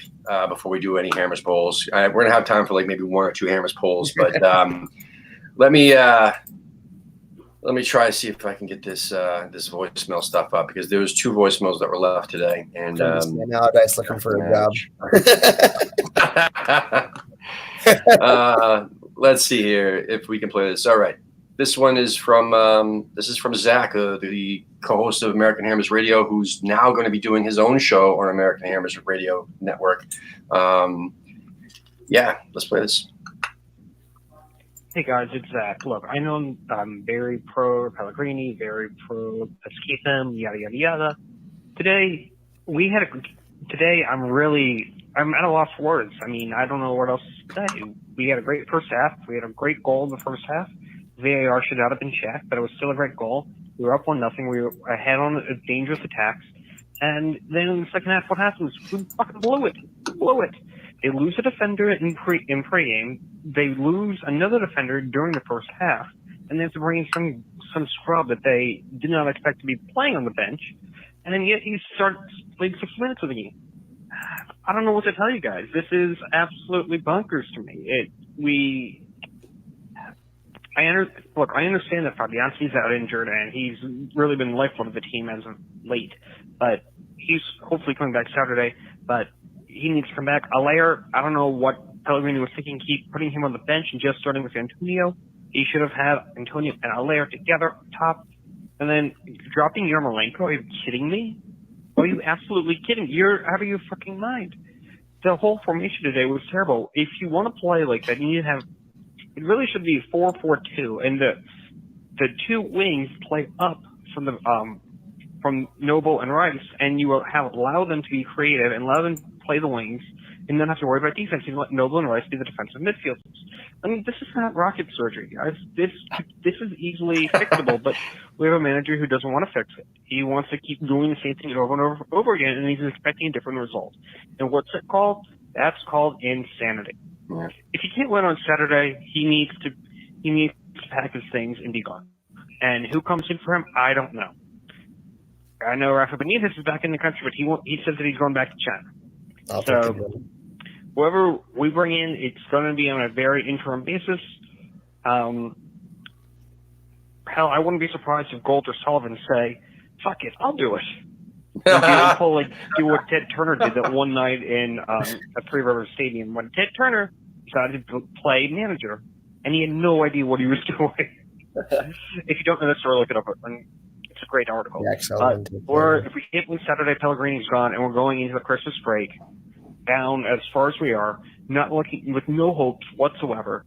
before we do any Hammers polls. We're going to have time for like maybe one or two Hammers polls, but let me try to see if I can get this voicemail stuff up, because there was two voicemails that were left today. And nowadays looking for a job. Let's see here if we can play this. All right, this one is from Zach, the co-host of American Hammers Radio, who's now going to be doing his own show on American Hammers Radio Network. Yeah, let's play this. Hey guys, it's Zach. Look, I know I'm very pro Pellegrini, very pro let's keep him, yada yada yada. Today I'm at a loss for words. I mean, I don't know what else to say. We had a great first half. We had a great goal in the first half. VAR should not have been checked, but it was still a great goal. We were up 1-0. We were ahead on dangerous attacks. And then in the second half, what happens? We fucking blew it. They lose a defender in pregame. They lose another defender during the first half, and they have to bring in some scrub that they did not expect to be playing on the bench, and then yet he starts playing 6 minutes of the game. I don't know what to tell you guys. This is absolutely bonkers to me. I understand that Fabianski's out injured, and he's really been the lifeblood of the team as of late, but he's hopefully coming back Saturday, but he needs to come back. Allaire, I don't know what Pellegrini was thinking, keep putting him on the bench and just starting with Antonio. He should have had Antonio and Allaire together up top. And then dropping Yarmolenko, are you kidding me? Are you absolutely kidding? You're out of your fucking mind. The whole formation today was terrible. If you want to play like that, you need to have, it really should be 4-4-2, and the two wings play up from Noble and Rice, and you will allow them to be creative and allow them to play the wings, and then have to worry about defense and let Noble and Rice be the defensive midfielders. I mean, this is not rocket surgery, guys. This is easily fixable, but we have a manager who doesn't want to fix it. He wants to keep doing the same thing over and over again, and he's expecting a different result. And what's it called? That's called insanity. Yeah. If he can't win on Saturday, he needs to pack his things and be gone. And who comes in for him? I don't know. I know Rafa Benitez is back in the country, but he says that he's going back to China. So whoever we bring in, it's going to be on a very interim basis. Hell, I wouldn't be surprised if Gold or Sullivan say, "Fuck it, I'll do it." Do what Ted Turner did that one night in at Three Rivers Stadium when Ted Turner decided to play manager, and he had no idea what he was doing. If you don't know the story, look it up. It's a great article. Or if we can't win Saturday, Pellegrini's gone, and we're going into the Christmas break down as far as we are, not looking with no hopes whatsoever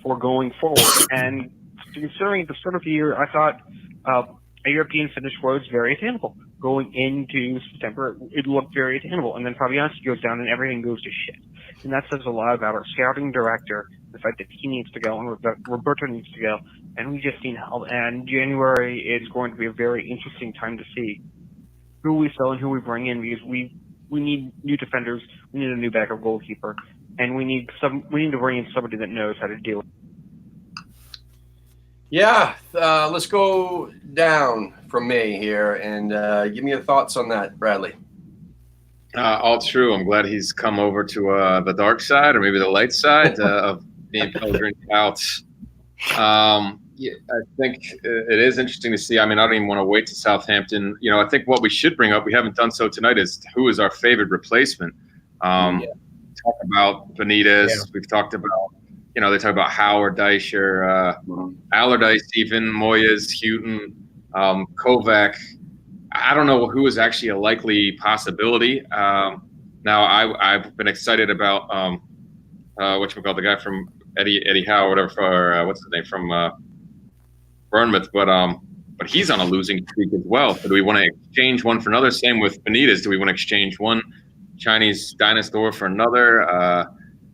for going forward. And considering at the start of the year, I thought a European finish was very attainable. Going into September, it looked very attainable. And then Fabianski goes down and everything goes to shit. And that says a lot about our scouting director, the fact that he needs to go and Roberto needs to go. And we just need help. And January is going to be a very interesting time to see who we sell and who we bring in, because we need new defenders, we need a new backup goalkeeper, and we need to bring in somebody that knows how to deal with it. Yeah, let's go down from me here and give me your thoughts on that, Bradley. All true. I'm glad he's come over to the dark side, or maybe the light side of being Pellegrini out. Yeah, I think it is interesting to see. I mean, I don't even want to wait to Southampton. You know, I think what we should bring up, we haven't done so tonight, is who is our favorite replacement. Talk about Benitez. Yeah. We've talked about, they talk about Howard, Deischer, Allardyce, even Moyes, Houghton, Kovac. I don't know who is actually a likely possibility. Now I've been excited about whatchamacallit, the guy from Eddie Howe, whatever, what's his name from Bournemouth, but he's on a losing streak as well. So do we want to exchange one for another? Same with Benitez. Do we want to exchange one Chinese dinosaur for another?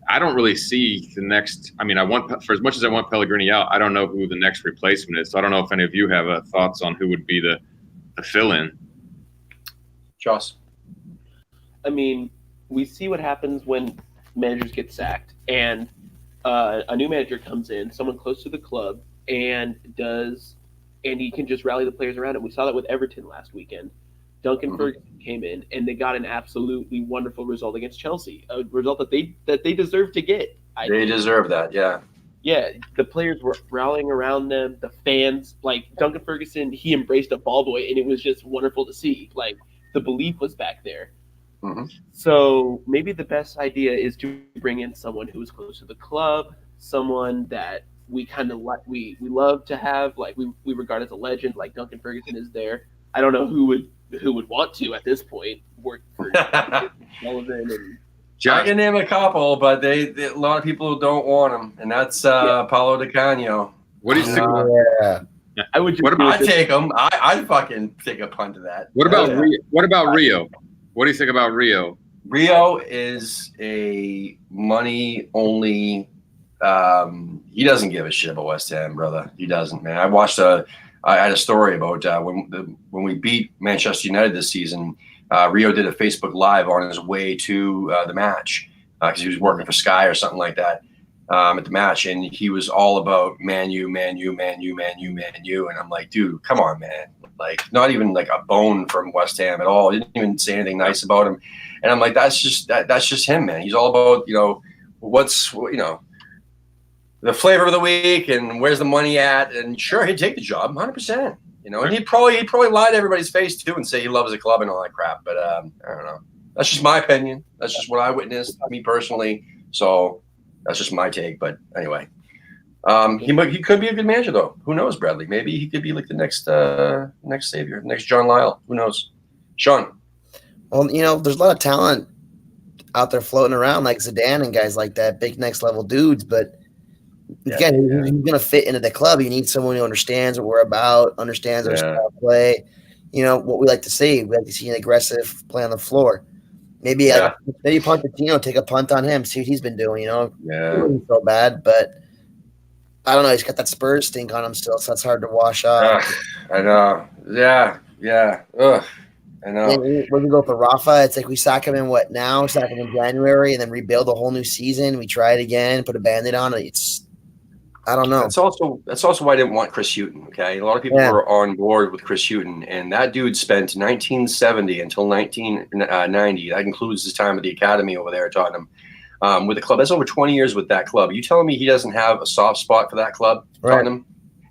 I don't really see the next. I mean, for as much as I want Pellegrini out, I don't know who the next replacement is. So I don't know if any of you have thoughts on who would be the fill-in. Joss. I mean, we see what happens when managers get sacked, and a new manager comes in, someone close to the club, and he can just rally the players around him. We saw that with Everton last weekend. Duncan Ferguson came in, and they got an absolutely wonderful result against Chelsea, a result that they deserve to get. They deserve that, yeah. Yeah, the players were rallying around them. The fans, like Duncan Ferguson, he embraced a ball boy, and it was just wonderful to see. Like, the belief was back there. Mm-hmm. So maybe the best idea is to bring in someone who is close to the club, someone that we kind of we love to have, like we regard as a legend, like Duncan Ferguson is there. I don't know who would want to at this point work for Sullivan and. I can name a couple, but a lot of people don't want him, and that's Paulo Di Canio. What do you think? Yeah. I would. I'd take him. I'd fucking take a punt to that. What about Rio? What do you think about Rio? Rio is a money only. He doesn't give a shit about West Ham, brother. He doesn't, man. I had a story about when we beat Manchester United this season. Rio did a Facebook Live on his way to the match because he was working for Sky or something like that at the match, and he was all about Man U, Man U, Man U, Man U, Man U, and I'm like, dude, come on, man. Like, not even like a bone from West Ham at all. He didn't even say anything nice about him, and I'm like, that's just him, man. He's all about what's the flavor of the week and where's the money at, and sure, he'd take the job 100%. And he'd probably lie to everybody's face too and say he loves the club and all that crap. But I don't know. That's just my opinion. That's just what I witnessed, me personally. So that's just my take. But anyway, he could be a good manager though. Who knows, Bradley? Maybe he could be like the next savior, next John Lyle. Who knows? Sean. Well, there's a lot of talent out there floating around like Zidane and guys like that, big next level dudes, but. Again, he's going to fit into the club. You need someone who understands what we're about, understands our style of play. What we like to see. We like to see an aggressive play on the floor. Maybe Pochettino, take a punt on him, see what he's been doing. Yeah, he wasn't so bad, but I don't know. He's got that Spurs stink on him still, so that's hard to wash off. I know. Yeah. Ugh. I know. When we go for Rafa, it's like we sack him in sack him in January, and then rebuild a whole new season. We try it again, put a Band-Aid on it. I don't know. That's also why I didn't want Chris Hughton. Okay, a lot of people were on board with Chris Hughton, and that dude spent 1970 until 1990. That includes his time at the academy over there at Tottenham with the club. That's over 20 years with that club. You telling me he doesn't have a soft spot for that club, Tottenham?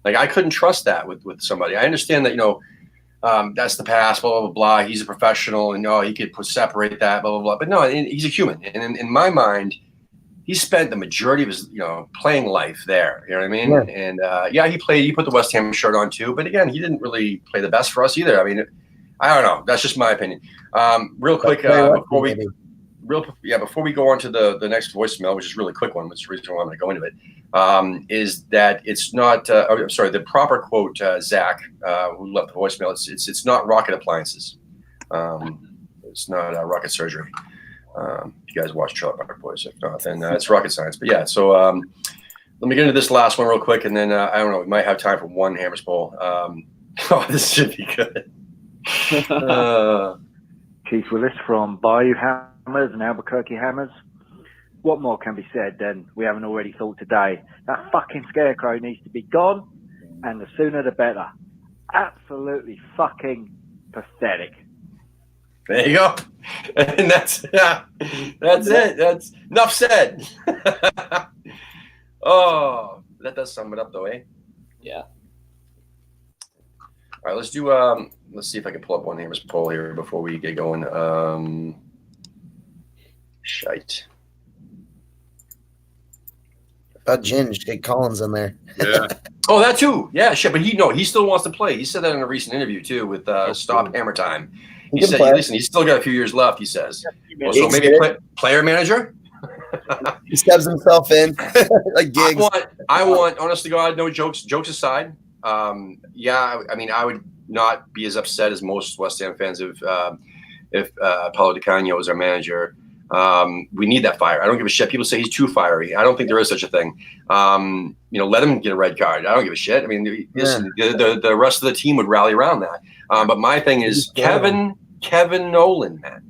Like, I couldn't trust that with somebody. I understand that that's the past, blah blah blah. He's a professional, and he could separate that, blah blah blah. But no, he's a human, and in my mind. He spent the majority of his, playing life there. You know what I mean? Yeah. And he put the West Ham shirt on too. But again, he didn't really play the best for us either. I mean, I don't know. That's just my opinion. Real quick, before we go on to the next voicemail, which is a really quick one, which is the reason why I'm going to go into it, is that it's not. I'm sorry. The proper quote, Zach, who left the voicemail. It's not rocket appliances. It's not rocket surgery. If you guys watch Trailer Park Boys, if not, then it's rocket science. But yeah, so let me get into this last one real quick, and then I don't know, we might have time for one Hammers poll. This should be good. Keith Willis from Bayou Hammers and Albuquerque Hammers. What more can be said than we haven't already thought today? That fucking scarecrow needs to be gone, and the sooner the better. Absolutely fucking pathetic. There you go. And that's it. That's enough said. Oh, that does sum it up though, eh? Yeah. All right, let's do let's see if I can pull up one Hammers poll here before we get going. Shite. About Ginge, get Collins in there. Yeah. Oh, that too. Yeah, shit. But he still wants to play. He said that in a recent interview too with Stop Hammer Time. He said, listen, he's still got a few years left, he says. Well, so maybe player manager? He stubs himself in like gigs. I want, honest to God, no jokes aside. Yeah, I mean, I would not be as upset as most West Ham fans if Paulo Di Canio was our manager. We need that fire. I don't give a shit. People say he's too fiery. I don't think there is such a thing. Let him get a red card. I don't give a shit. I mean, listen, the rest of the team would rally around that. But my thing is Kevin Nolan, man.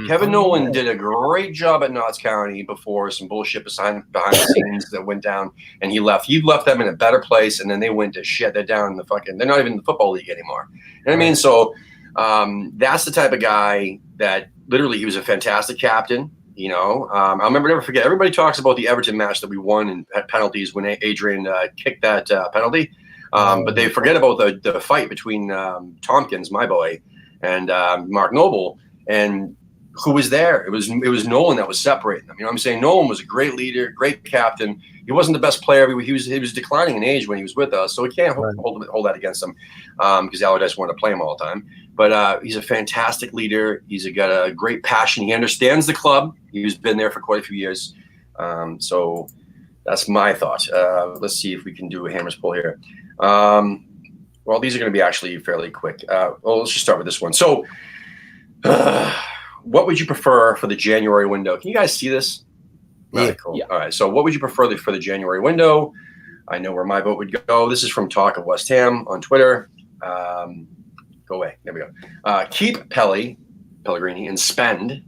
Kevin Nolan did a great job at Notts County before some bullshit behind the scenes that went down, and he left. He left them in a better place, and then they went to shit. They're down in the fucking. They're not even in the football league anymore. You know what I mean? So that's the type of guy that literally he was a fantastic captain. I'll never forget. Everybody talks about the Everton match that we won in penalties when Adrian kicked that penalty, but they forget about the fight between Tompkins, my boy, and Mark Noble, and who was there. It was Nolan that was separating them. You know what I'm saying? Nolan was a great leader, great captain. He wasn't the best player. He was declining in age when he was with us, so we can't hold that against him because Allardyce wanted to play him all the time. But he's a fantastic leader. He's got a great passion. He understands the club. He's been there for quite a few years. So that's my thought. Let's see if we can do a Hammers poll here. Well, these are going to be actually fairly quick. Let's just start with this one. So what would you prefer for the January window? Can you guys see this? Yeah. Cool. Yeah. All right. So what would you prefer for the January window? I know where my vote would go. This is from Talk of West Ham on Twitter. Go away. There we go. Keep Pellegrini and spend.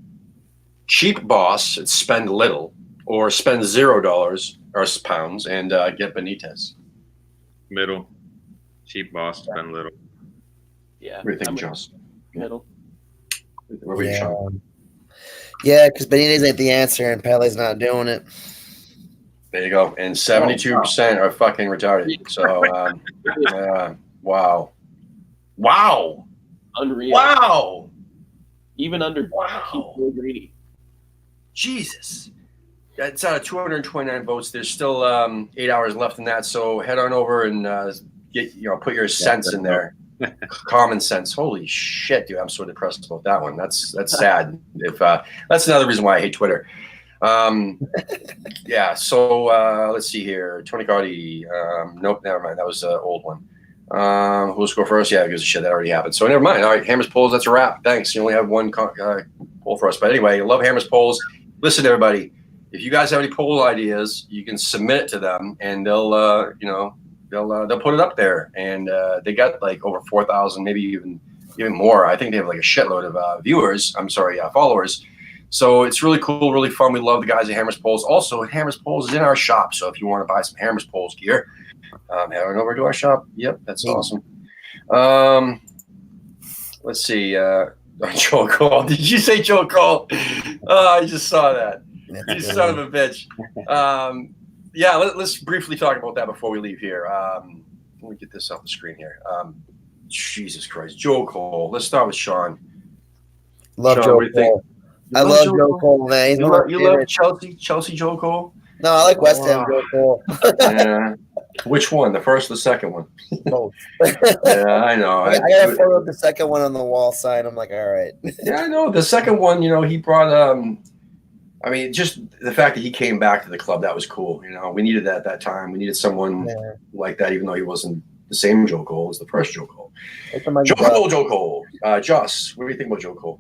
Cheap boss and spend little, or spend $0 or pounds and get Benitez. Middle. Cheap boss, spend little. Yeah. What do you think, Joss? Middle. Yeah, because Benitez ain't the answer, and Pele's not doing it. There you go. And 72% are fucking retarded. So, wow. Unreal. Wow. Even under Wow. Pellegrini. Jesus. That's out of 229 votes. There's still 8 hours left in that. So head on over and put your sense in there. Common sense. Holy shit, dude! I'm so depressed about that one. That's sad. If that's another reason why I hate Twitter. Yeah. So let's see here. Tony Cardi. Nope. Never mind. That was an old one. Who'll score first? Yeah, because shit that already happened. So never mind. All right, Hammers polls. That's a wrap. Thanks. You only have one poll for us, but anyway, I love Hammers polls. Listen, everybody. If you guys have any poll ideas, you can submit it to them, and they'll they'll put it up there. And they got like over 4,000, maybe even more. I think they have like a shitload of followers. So it's really cool, really fun. We love the guys at Hammers Polls. Also, Hammers Polls is in our shop. So if you want to buy some Hammers Polls gear, head on over to our shop. Yep, that's awesome. Let's see. Joe Cole. Did you say Joe Cole? Oh, I just saw that. You son of a bitch. Yeah, let's briefly talk about that before we leave here. Let me get this off the screen here. Jesus Christ. Joe Cole. Let's start with Sean. Love Sean, Joe what do you think? Cole. I love Joe Cole, man. He's You love Chelsea Joe Cole? No, I like West Ham Joe Cole. Yeah. Which one? The first or the second one? Both. Yeah, I know. I got to photo of the second one on the wall sign. I'm like, all right. Yeah, I know. The second one, he brought just the fact that he came back to the club, that was cool. We needed that at that time. We needed someone like that, even though he wasn't the same Joe Cole as the first Joe Cole. Joe Cole. Joss, what do you think about Joe Cole?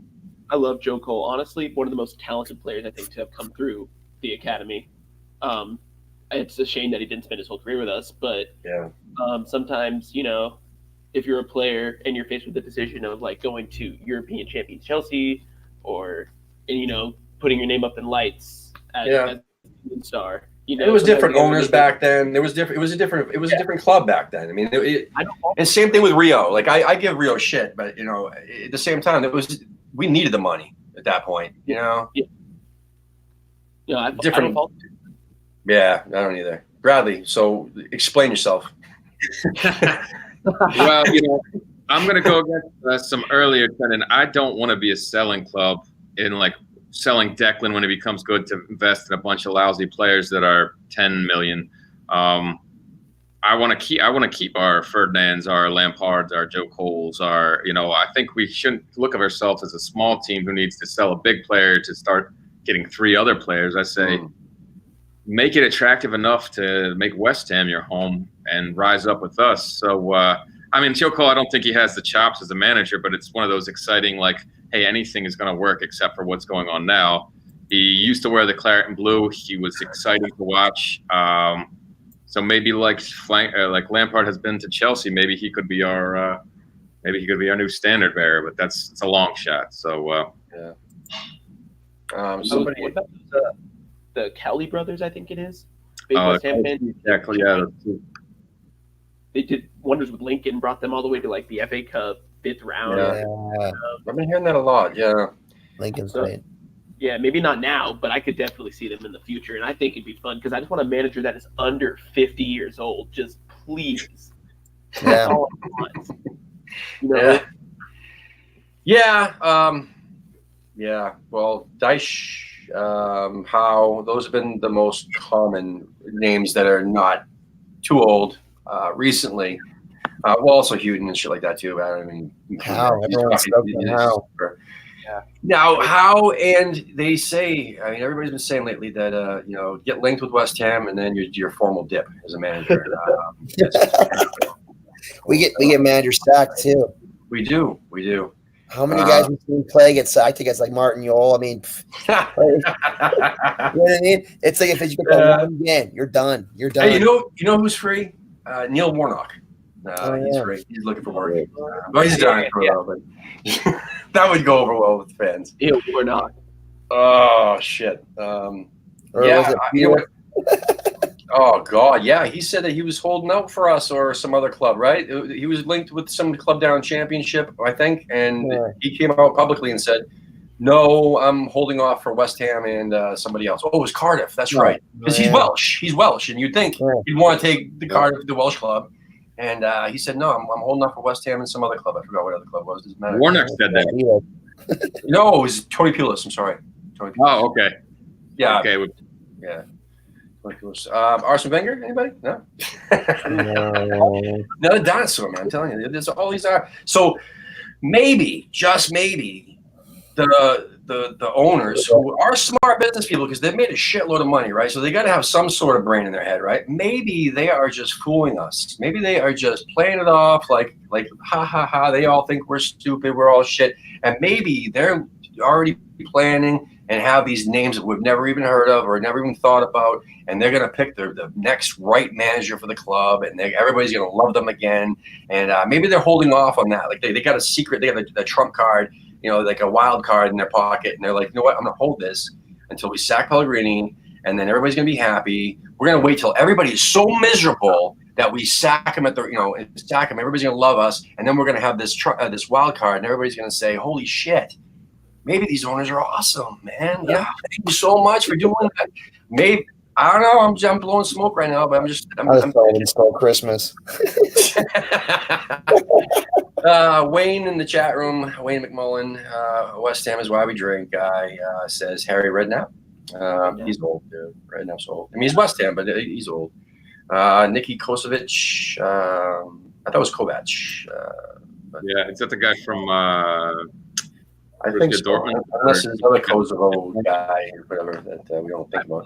I love Joe Cole. Honestly, one of the most talented players I think to have come through the academy. It's a shame that he didn't spend his whole career with us, but sometimes, if you're a player and you're faced with the decision of like going to European champion Chelsea or, putting your name up in lights as a star. It was different owners back then. It was a different club back then. I mean, and same thing with Rio. Like I give Rio shit, but at the same time, we needed the money at that point. Yeah, different. Yeah, I don't either. Bradley, so explain yourself. Well, I'm going to go against some earlier trend. I don't want to be a selling club in like selling Declan when it becomes good to invest in a bunch of lousy players that are 10 million. I I want to keep our Ferdinands, our Lampards, our Joe Coles, our I think we shouldn't look at ourselves as a small team who needs to sell a big player to start getting 3 other players. I say make it attractive enough to make West Ham your home and rise up with us. So I mean, Joe Cole, I don't think he has the chops as a manager, but it's one of those exciting, like, hey, anything is going to work except for what's going on now. He used to wear the claret and blue. He was exciting to watch. So maybe like Lampard has been to Chelsea, maybe he could be our new standard bearer. But it's a long shot. So somebody. What about the Cowley brothers? I think it is. Big West Ham fans. Exactly. Yeah. They did wonders with Lincoln. Brought them all the way to like the FA Cup 5th round. Yeah. I've been hearing that a lot. Yeah. Lincoln's So- great. Yeah, maybe not now, but I could definitely see them in the future, and I think it'd be fun because I just want a manager that is under 50 years old. Just please. Yeah. That's all I want. Yeah. Well, Dyche, Howe, those have been the most common names that are not too old recently. Well, also Houghton and shit like that too. I mean, Howe, everyone's spoken Howe. Now, Howe, and they say, I mean, everybody's been saying lately that get linked with West Ham and then your formal dip as a manager. We get managers sacked too. We do. How many guys we've seen play get sacked against like Martin Yole? I mean, you know what I mean? It's like if you get that one again, you're done. You're done. Hey, you know who's free? Neil Warnock. He's free. He's looking for work. Well, he's done it for a while, but that would go over well with fans. Neil Warnock. Oh shit. Or was it you know what? Oh God, yeah. He said that he was holding out for us or some other club, right? He was linked with some club down Championship, I think, and he came out publicly and said, "No, I'm holding off for West Ham and somebody else." Oh, it was Cardiff. That's right, because he's Welsh. He's Welsh, and you'd think he'd want to take the Cardiff, the Welsh club. And he said, "No, I'm holding off for West Ham and some other club. I forgot what other club was. Doesn't matter." Warnock said that. No, it was Tony Pulis. I'm sorry. Tony Pulis. Oh, okay. Yeah. Okay. Yeah. Tony Pulis. Arsene Wenger? Anybody? No. No. Another dinosaur, man. I'm telling you, there's all these are. So maybe, just maybe, the owners who are smart business people because they've made a shitload of money, right? So they got to have some sort of brain in their head, right? Maybe they are just fooling us. Maybe they are just playing it off like ha ha ha. They all think we're stupid. We're all shit, and maybe they're already planning and have these names that we've never even heard of or never even thought about, and they're going to pick the next right manager for the club, and everybody's going to love them again. And maybe they're holding off on that. Like they got a secret. They got the trump card. Like a wild card in their pocket, and they're like, you know what? I'm gonna hold this until we sack Pellegrini, and then everybody's gonna be happy. We're gonna wait till everybody is so miserable that we sack him sack him. Everybody's gonna love us, and then we're gonna have this this wild card, and everybody's gonna say, "Holy shit! Maybe these owners are awesome, man. Yeah, thank you so much for doing that." Maybe I don't know. I'm blowing smoke right now, but I'm stole Christmas. Wayne in the chat room, Wayne McMullen, West Ham is why we drink guy, says Harry Redknapp. He's old, dude. Redknapp's old. I mean, he's West Ham, but he's old. Nikki Kosovic, I thought it was Kovac. Yeah, is that the guy from I think so. Dortmund? Unless there's another Kosovo guy or whatever that we don't think about.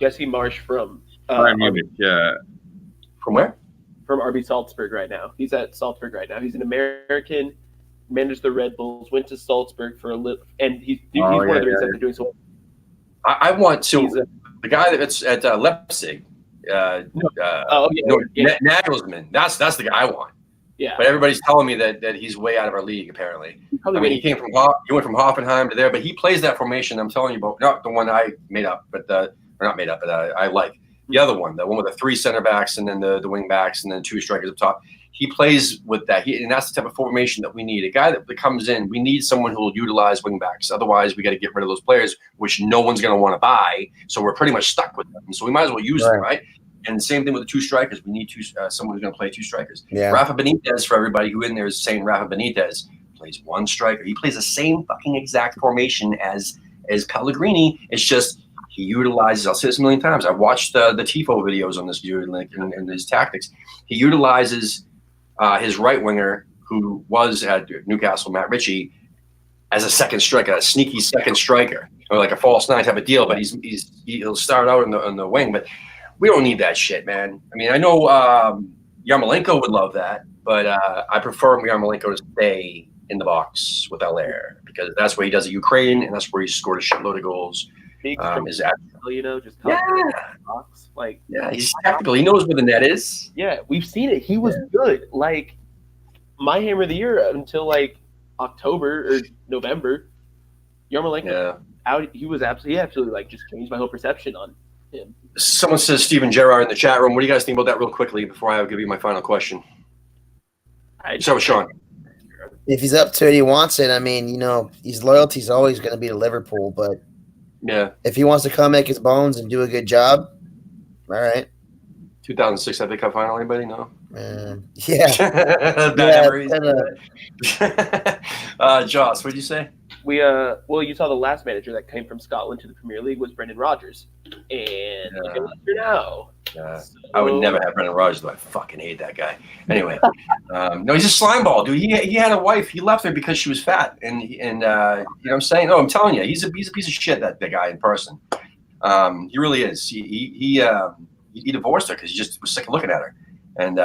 Jesse Marsh from Bayern Munich, yeah. From where? From RB Salzburg right now. He's at Salzburg right now. He's an American, managed the Red Bulls, went to Salzburg for a little, and he's one of the reasons they're doing so well. I want to the guy that's at Leipzig. Nagelsmann. That's the guy I want. Yeah. But everybody's telling me that he's way out of our league. Apparently, he went from Hoffenheim to there, but he plays that formation I'm telling you about. Not the one I made up, but not made up, but I like. The other one, the one with the 3 center backs and then the wing backs and then 2 strikers up top. He plays with that. And that's the type of formation that we need. A guy that comes in, we need someone who will utilize wing backs. Otherwise, we got to get rid of those players, which no one's going to want to buy. So we're pretty much stuck with them. So we might as well use them, right? And the same thing with the 2 strikers. We need someone who's going to play 2 strikers. Yeah. Rafa Benitez, for everybody who in there is saying Rafa Benitez plays 1 striker. He plays the same fucking exact formation as Pellegrini. It's just He utilizes, I'll say this a million times, I watched the Tifo videos on this dude and his tactics. He utilizes his right winger, who was at Newcastle, Matt Ritchie, as a second striker, a sneaky second striker, or like a false nine type of deal. But he'll start out on the wing. But we don't need that shit, man. I mean, I know Yarmolenko would love that, but I prefer Yarmolenko to stay in the box with Allaire, because that's where he does at Ukraine, and that's where he scored a shitload of goals. Is at, just box. Like, yeah, he's tactical. He knows where the net is. Yeah, we've seen it. He was good. Like, my hammer of the year until like October or November. Yarmolenko out. He absolutely like just changed my whole perception on him. Someone says Steven Gerrard in the chat room. What do you guys think about that real quickly before I give you my final question? So with Sean. If he's up to it, he wants it. I mean, his loyalty's always going to be to Liverpool, but yeah, if he wants to come make his bones and do a good job, all right. 2006 FA Cup final. Anybody know? Yeah. Bad memories. Joss, what did you say? Well, you saw the last manager that came from Scotland to the Premier League was Brendan Rodgers, and look at here now. I would never have Brendan Rodgers, though. I fucking hate that guy. Anyway, no, he's a slime ball, dude. He had a wife. He left her because she was fat, and you know what I'm saying? No, I'm telling you, he's a piece of shit. That guy in person, he really is. He divorced her because he just was sick of looking at her, and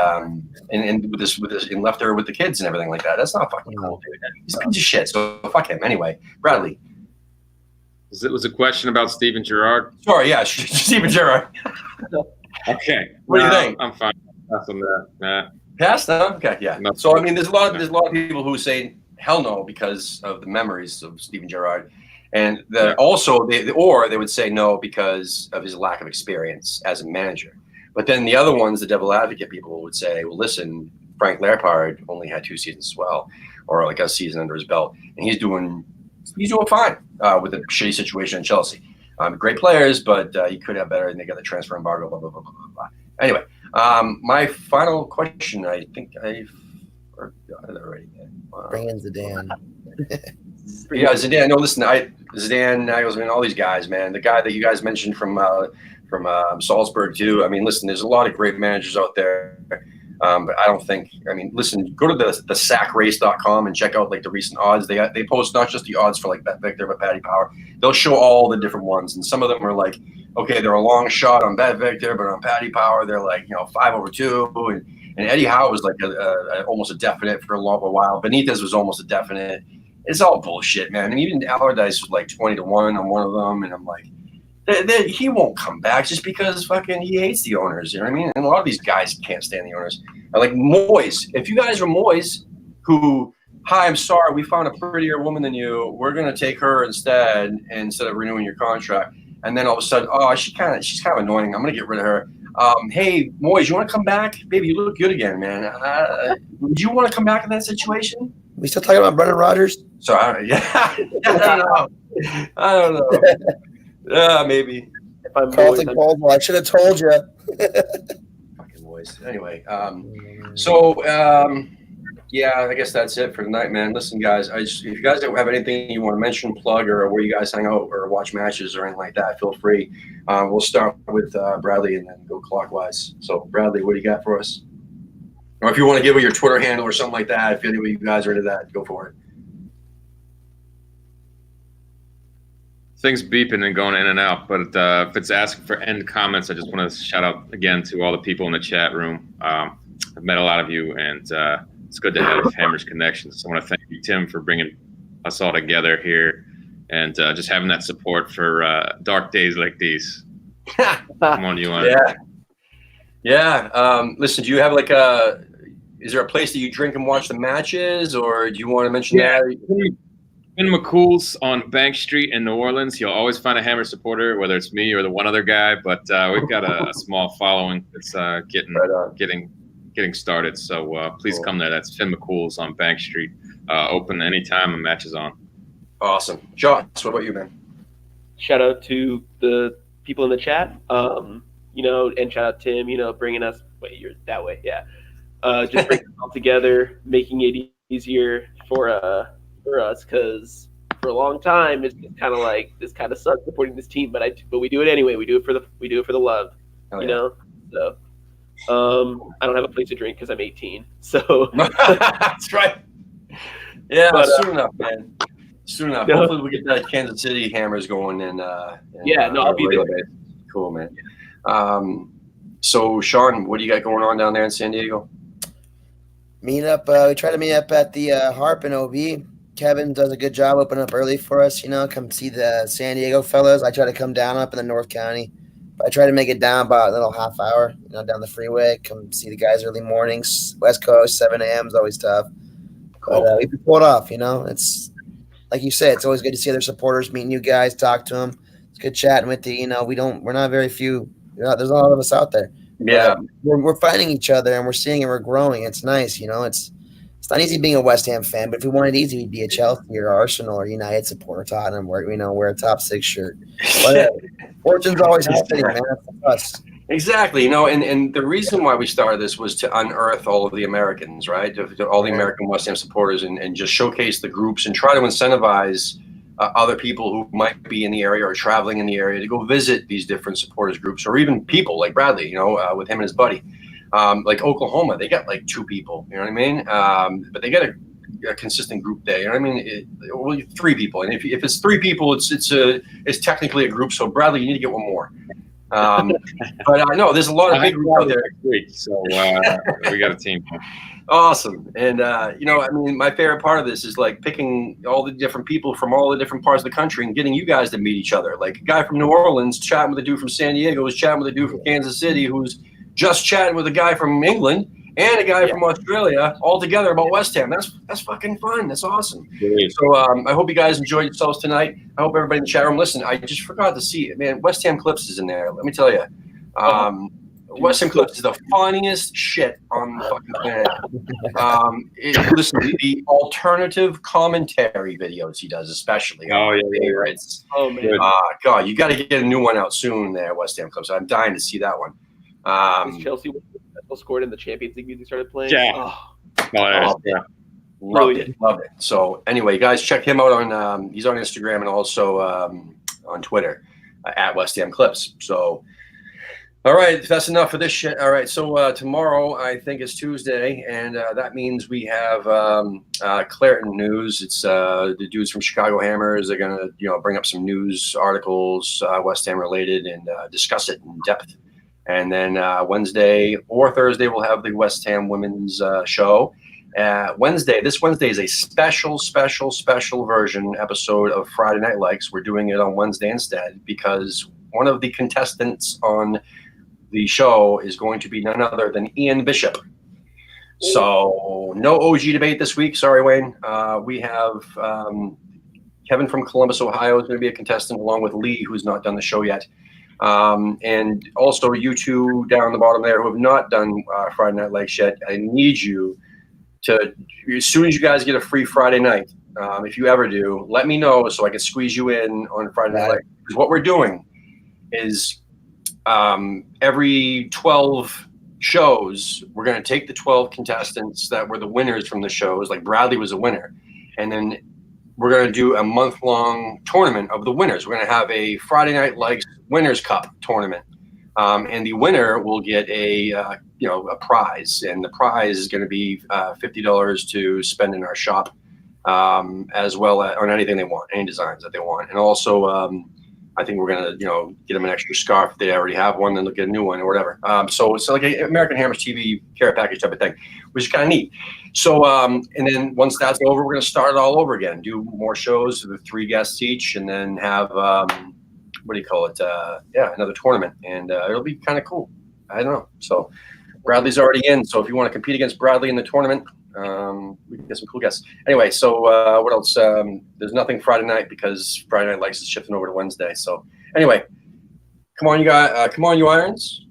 with this and left her with the kids and everything like that. That's not fucking cool, dude. He's a piece of shit. So fuck him. Anyway, Bradley. It was a question about Steven Gerrard. Sure, yeah, Steven Gerrard. Okay. What do you think? I'm fine. Pass on that. Nah. Pass? No? Okay, yeah. So I mean, there's a lot of people who say hell no because of the memories of Steven Gerrard, and also they would say no because of his lack of experience as a manager. But then the other ones, the devil advocate people, would say, well, listen, Frank Lampard only had 2 seasons as well, or like a season under his belt, and he's doing fine with a shitty situation in Chelsea. Great players, but he could have better, and they got the transfer embargo, blah, blah, blah, blah, blah. Anyway, my final question, I think I've forgot it already. Bring in Zidane. Yeah, Zidane. No, listen, Zidane, Nagelsmann, all these guys, man. The guy that you guys mentioned from Salzburg, too. I mean, listen, there's a lot of great managers out there. But I don't think, listen, go to the sackrace.com and check out like the recent odds. They post not just the odds for like Bet Victor, but Paddy Power. They'll show all the different ones. And some of them are like, okay, they're a long shot on Bet Victor, but on Paddy Power, they're like, 5/2. And Eddie Howe was like almost a definite for a while. Benitez was almost a definite. It's all bullshit, man. And even Allardyce was like 20-1 on one of them. And I'm like, he won't come back just because fucking he hates the owners. You know what I mean? And a lot of these guys can't stand the owners. Like Moyes. If you guys are Moyes, hi, I'm sorry, we found a prettier woman than you. We're gonna take her instead of renewing your contract. And then all of a sudden, she's kind of annoying. I'm gonna get rid of her. Hey, Moyes, you want to come back? Baby, you look good again, man. Would you want to come back in that situation? We still talking about Brendan Rodgers? So I don't know. Yeah, maybe. If I'm Carlton Caldwell, I should have told you. Fucking Moyes. Anyway, yeah, I guess that's it for tonight, man. Listen, guys, if you guys don't have anything you want to mention, plug, or where you guys hang out or watch matches or anything like that, feel free. We'll start with Bradley and then go clockwise. So, Bradley, what do you got for us? Or if you want to give me your Twitter handle or something like that, if any of you guys are into that, go for it. Things beeping and going in and out, but if it's asking for end comments, I just want to shout out again to all the people in the chat room. I've met a lot of you, and it's good to have Hammers Connections. So I want to thank you, Tim, for bringing us all together here and just having that support for dark days like these. Come on, you want? Yeah. Listen, do you have is there a place that you drink and watch the matches, or do you want to mention that? In McCool's on Bank Street in New Orleans, you'll always find a Hammer supporter, whether it's me or the one other guy. But we've got a small following that's getting started. So please come there. That's Finn McCool's on Bank Street. Open anytime a match is on. Awesome. Josh, what about you, man? Shout out to the people in the chat, and shout out Tim, bringing us. Wait, you're that way, yeah. Just bringing it all together, making it easier for us, because for a long time. It's kind of like this kind of sucks supporting this team, but we do it anyway. We do it for the love, you know. So I don't have a place to drink because I'm 18. So that's right. Yeah, but, soon enough, man. Soon enough. No. Hopefully, we get that Kansas City Hammers going. I'll be there. Cool, man. So, Sean, what do you got going on down there in San Diego? We try to meet up at the Harp in OB. Kevin does a good job opening up early for us, come see the San Diego fellas. I try to come down up in the North County. But I try to make it down about a little half hour, down the freeway, come see the guys early mornings. West Coast, 7 a.m. is always tough. Cool. But we pull it off, It's like you said, it's always good to see other supporters, meet new guys, talk to them. It's good chatting with you. We're not very few. There's a lot of us out there. Yeah, we're finding each other and we're seeing and we're growing. It's nice, It's not easy being a West Ham fan, but if we wanted easy, we'd be a Chelsea or Arsenal or United supporter, Tottenham, where wear a top 6 shirt. But fortune's always happening, man. That's us. Exactly. And the reason why we started this was to unearth all of the Americans, right? To all the American West Ham supporters and just showcase the groups and try to incentivize other people who might be in the area or traveling in the area to go visit these different supporters groups, or even people like Bradley, with him and his buddy. Like Oklahoma, they got like 2 people, you know what I mean? But they got a consistent group there, you know what I mean? 3 people, and if it's 3 people, it's technically a group. So Bradley, you need to get one more. But I know there's a lot of big groups out there. Next week, so we got a team. Awesome. And my favorite part of this is like picking all the different people from all the different parts of the country and getting you guys to meet each other. Like a guy from New Orleans chatting with a dude from San Diego, who's chatting with a dude from Kansas City, who's just chatting with a guy from England and a guy from Australia, all together about West Ham. That's fucking fun. That's awesome. So I hope you guys enjoyed yourselves tonight. I hope everybody in the chat room. Listen, I just forgot to see it, man. West Ham Clips is in there. Let me tell you. West Ham Clips is the funniest shit on the fucking planet. Listen, the alternative commentary videos he does, especially. Favorites. Oh man. God, you got to get a new one out soon there, West Ham Clips. I'm dying to see that one. Chelsea scored in the Champions League music started playing. Yeah. Loved it. So anyway, guys, check him out on he's on Instagram and also on Twitter at West Ham Clips. So all right, that's enough of this shit. All right, so tomorrow I think is Tuesday, and that means we have Clareton news. It's the dudes from Chicago Hammers. They're gonna bring up some news articles, West Ham related, and discuss it in depth. And then Wednesday or Thursday, we'll have the West Ham women's show. This Wednesday is a special version episode of Friday Night Lights. We're doing it on Wednesday instead because one of the contestants on the show is going to be none other than Ian Bishop. So no OG debate this week. Sorry, Wayne. We have Kevin from Columbus, Ohio is going to be a contestant along with Lee, who's not done the show yet. And also you two down the bottom there who have not done Friday Night Lights yet, I need you to, as soon as you guys get a free Friday night, if you ever do, let me know so I can squeeze you in on Friday Night Lights. Because what we're doing is every 12 shows, we're going to take the 12 contestants that were the winners from the shows, like Bradley was a winner, and then we're going to do a month-long tournament of the winners. We're going to have a Friday Night Lights Winners Cup tournament, and the winner will get a prize, and the prize is going to be $50 to spend in our shop, as well as on anything they want, any designs that they want, and also I think we're going to get them an extra scarf if they already have one, then they'll get a new one or whatever. So it's like an American Hammers TV care package type of thing, which is kind of neat. So and then once that's over, we're going to start it all over again, do more shows with 3 guests each, and then have another tournament, and it'll be kind of cool. I don't know. So Bradley's already in, so if you want to compete against Bradley in the tournament, we can get some cool guests. Anyway, so what else? There's nothing Friday night because Friday Night Lights is shifting over to Wednesday. So anyway, come on, you guys, come on, you irons,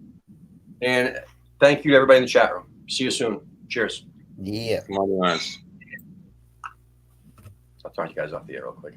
and thank you to everybody in the chat room. See you soon. Cheers. Yeah. Come on, you irons. I'll talk you guys off the air real quick.